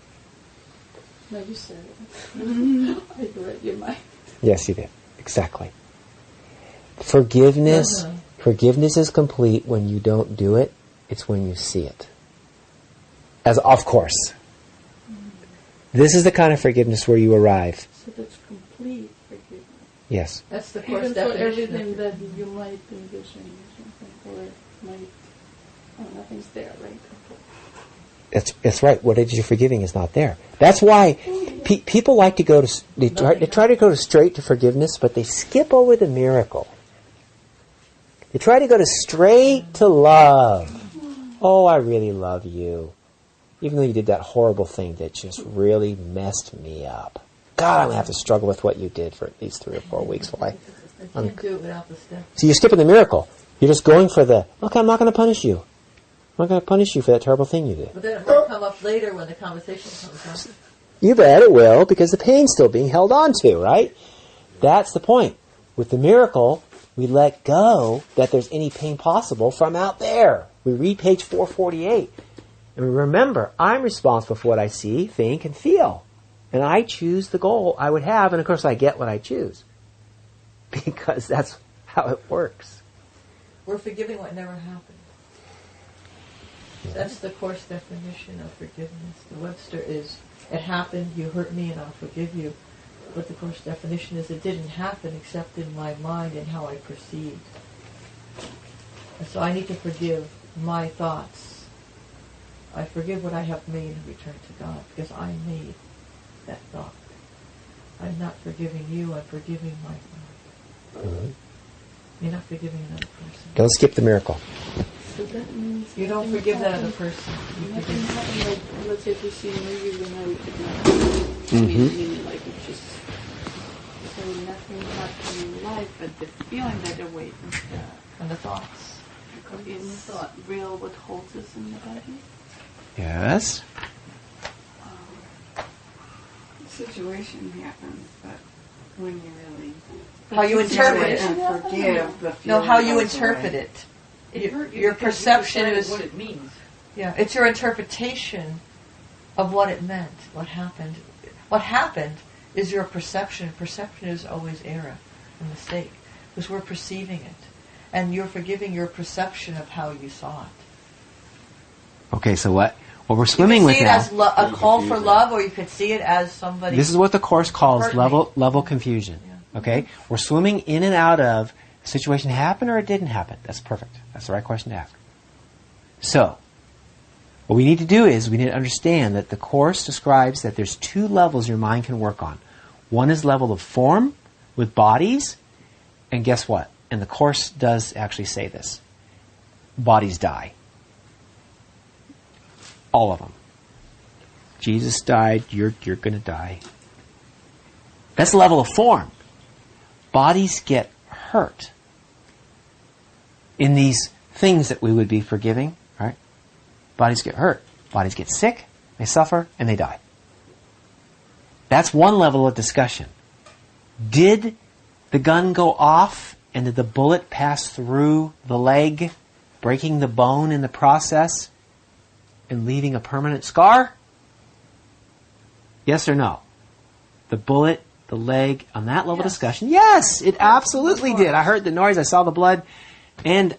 No, you said it. I read your mind. Yes, you did. Exactly. Forgiveness is complete when you don't do it. It's when you see it. As of course. This is the kind of forgiveness where you arrive. So that's complete forgiveness. Yes. That's the course Even for definition. everything that you might envision or something, or might, nothing's there, right? That's right. What it is you're forgiving is not there. That's why people like to go to, they try to go straight to forgiveness, but they skip over the miracle. They try to go straight to love. Oh, I really love you. Even though you did that horrible thing that just really messed me up. God, I'm going to have to struggle with what you did for at least 3 or 4 weeks while I can't do it without the step. So you're skipping the miracle. You're just going for the, okay, I'm not going to punish you. I'm not going to punish you for that terrible thing you did. But then it might come up later when the conversation comes up. You bet it will, because the pain's still being held on to, right? That's the point. With the miracle, we let go that there's any pain possible from out there. We read page 448. And we remember, I'm responsible for what I see, think, and feel. And I choose the goal I would have, and of course I get what I choose. Because that's how it works. We're forgiving what never happened. That's the course definition of forgiveness. The Webster is, it happened, you hurt me, and I'll forgive you. But the course definition is, it didn't happen except in my mind and how I perceived. And so I need to forgive my thoughts. I forgive what I have made and return to God, because I made that thought. I'm not forgiving you, I'm forgiving my thought. Mm-hmm. You're not forgiving another person. Don't skip the miracle. So that means You don't forgive that other person. You nothing forgive. happened, like, let's say if we see maybe we know we could not. Mm-hmm. Like it just, so nothing happened in life, but the feeling that awakens And the thoughts. is real what holds us in the body. Yes. The situation happens, but when you really How you interpret it. and forgive the No, feeling how you goes interpret away. it. It hurt you Your because perception you decided is, what it means. yeah, it's your interpretation of what it meant, what happened. What happened is your perception. Perception is always error and mistake, because we're perceiving it. And you're forgiving your perception of how you saw it. Okay, so what we're You swimming could with see it now. as a call for love, or you could see it as somebody. This is what the Course calls Hurt level confusion. Yeah. Okay? We're swimming in and out of a situation happened or it didn't happen. That's perfect. That's the right question to ask. So, what we need to do is we need to understand that the Course describes that there's 2 levels your mind can work on. One is level of form with bodies, and guess what? And the Course does actually say this. Bodies die. All of them. Jesus died, you're going to die. That's the level of form. Bodies get hurt in these things that we would be forgiving, right? Bodies get hurt. Bodies get sick, they suffer, and they die. That's one level of discussion. Did the gun go off and did the bullet pass through the leg, breaking the bone in the process and leaving a permanent scar? Yes or no? The bullet, the leg, on that level of discussion? Yes, it absolutely did. I heard the noise, I saw the blood, and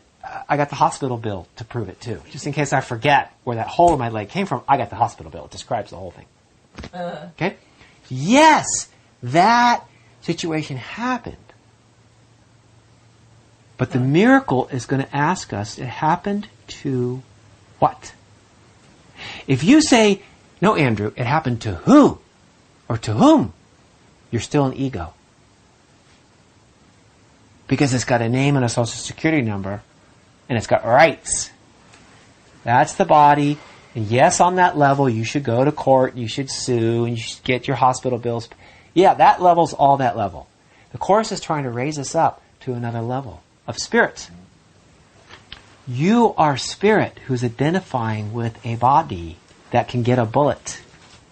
I got the hospital bill to prove it too. Just in case I forget where that hole in my leg came from, I got the hospital bill. It describes the whole thing. Okay? Yes, that situation happened. But the miracle is going to ask us, it happened to what? If you say, no, Andrew, it happened to who? Or to whom? You're still an ego. Because it's got a name and a social security number, and it's got rights. That's the body. And yes, on that level, you should go to court, you should sue, and you should get your hospital bills. Yeah, that level's all that level. The Course is trying to raise us up to another level of spirit. You are spirit who's identifying with a body that can get a bullet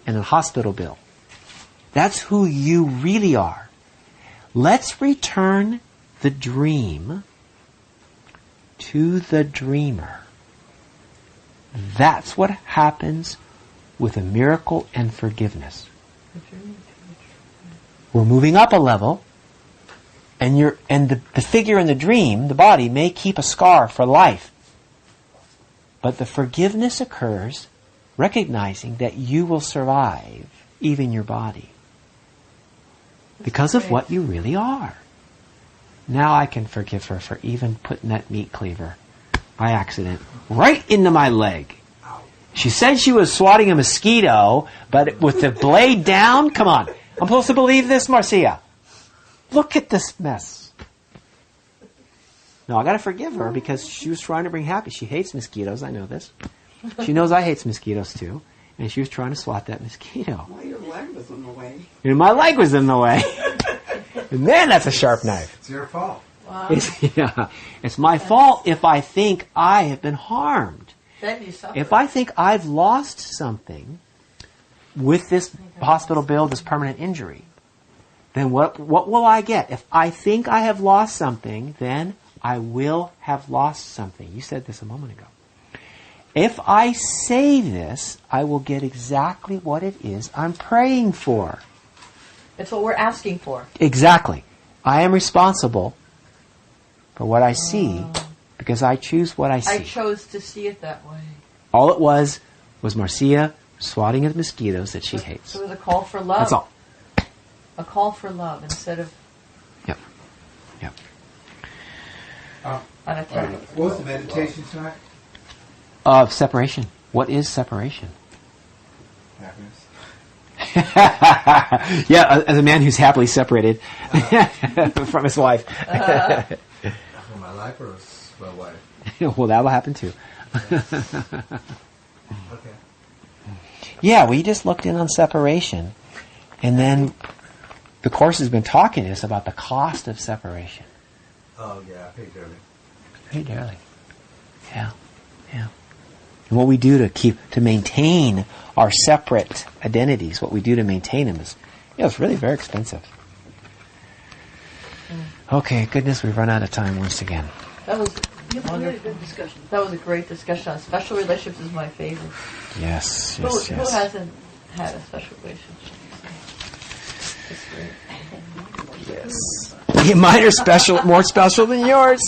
and a hospital bill. That's who you really are. Let's return the dream to the dreamer. That's what happens with a miracle and forgiveness. We're moving up a level, And the figure in the dream, the body, may keep a scar for life. But the forgiveness occurs recognizing that you will survive even your body. Because of what you really are. Now I can forgive her for even putting that meat cleaver by accident right into my leg. She said she was swatting a mosquito, but with the blade down, come on. I'm supposed to believe this, Marcia? Look at this mess. No, I got to forgive her because she was trying to bring happiness. She hates mosquitoes, I know this. She knows I hate mosquitoes too, and she was trying to swat that mosquito. Well, your leg was in the way. And my leg was in the way. And then that's a sharp knife. It's your fault. Wow. It's my fault if I think I have been harmed. Then you suffer. If I think I've lost something with this hospital bill, this permanent injury, then what will I get? If I think I have lost something, then I will have lost something. You said this a moment ago. If I say this, I will get exactly what it is I'm praying for. It's what we're asking for. Exactly. I am responsible for what I see because I choose what I see. I chose to see it that way. All it was Marcia swatting at mosquitoes that she hates. It was a call for love. That's all. A call for love instead of Yep. an attack. What was the meditation tonight? Of separation. What is separation? Happiness. Yeah, as a man who's happily separated from his wife. From my life or my wife? Well, that will happen too. Okay. Yeah, we just looked in on separation. And then the Course has been talking to us about the cost of separation. Oh, yeah, I paid dearly. Very dearly. Yeah. And what we do to maintain our separate identities, what we do to maintain them is, it's really very expensive. Okay, goodness, we've run out of time once again. That was Really wonderful. good discussion. That was a great discussion. Special relationships is my favorite. Yes. Who hasn't had a special relationship? It's great. Yes. Yeah, mine are special, more special than yours.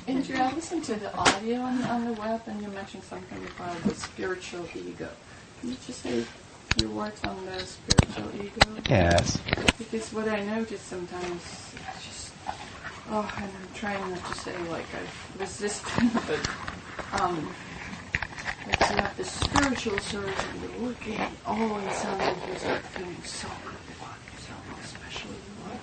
Andrew, I listened to the audio on the web, and you mentioned something about the spiritual ego. Can you just say a few words on the spiritual ego? Yes. Because what I notice sometimes is just, and I'm trying not to say like I resist, but like you have the spiritual surge and you're working all inside of yourself, feeling so good about yourself, especially you are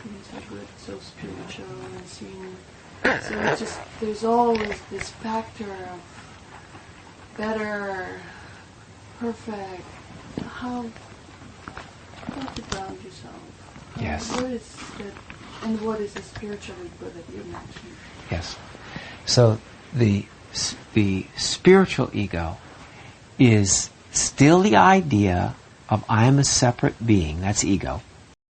feeling so good, so spiritual and seeing. So it's just, there's always this factor of better, perfect, how to ground yourself. Yes. What is the spiritual ego that you mentioned? Yes. So the spiritual ego is still the idea of I am a separate being. That's ego.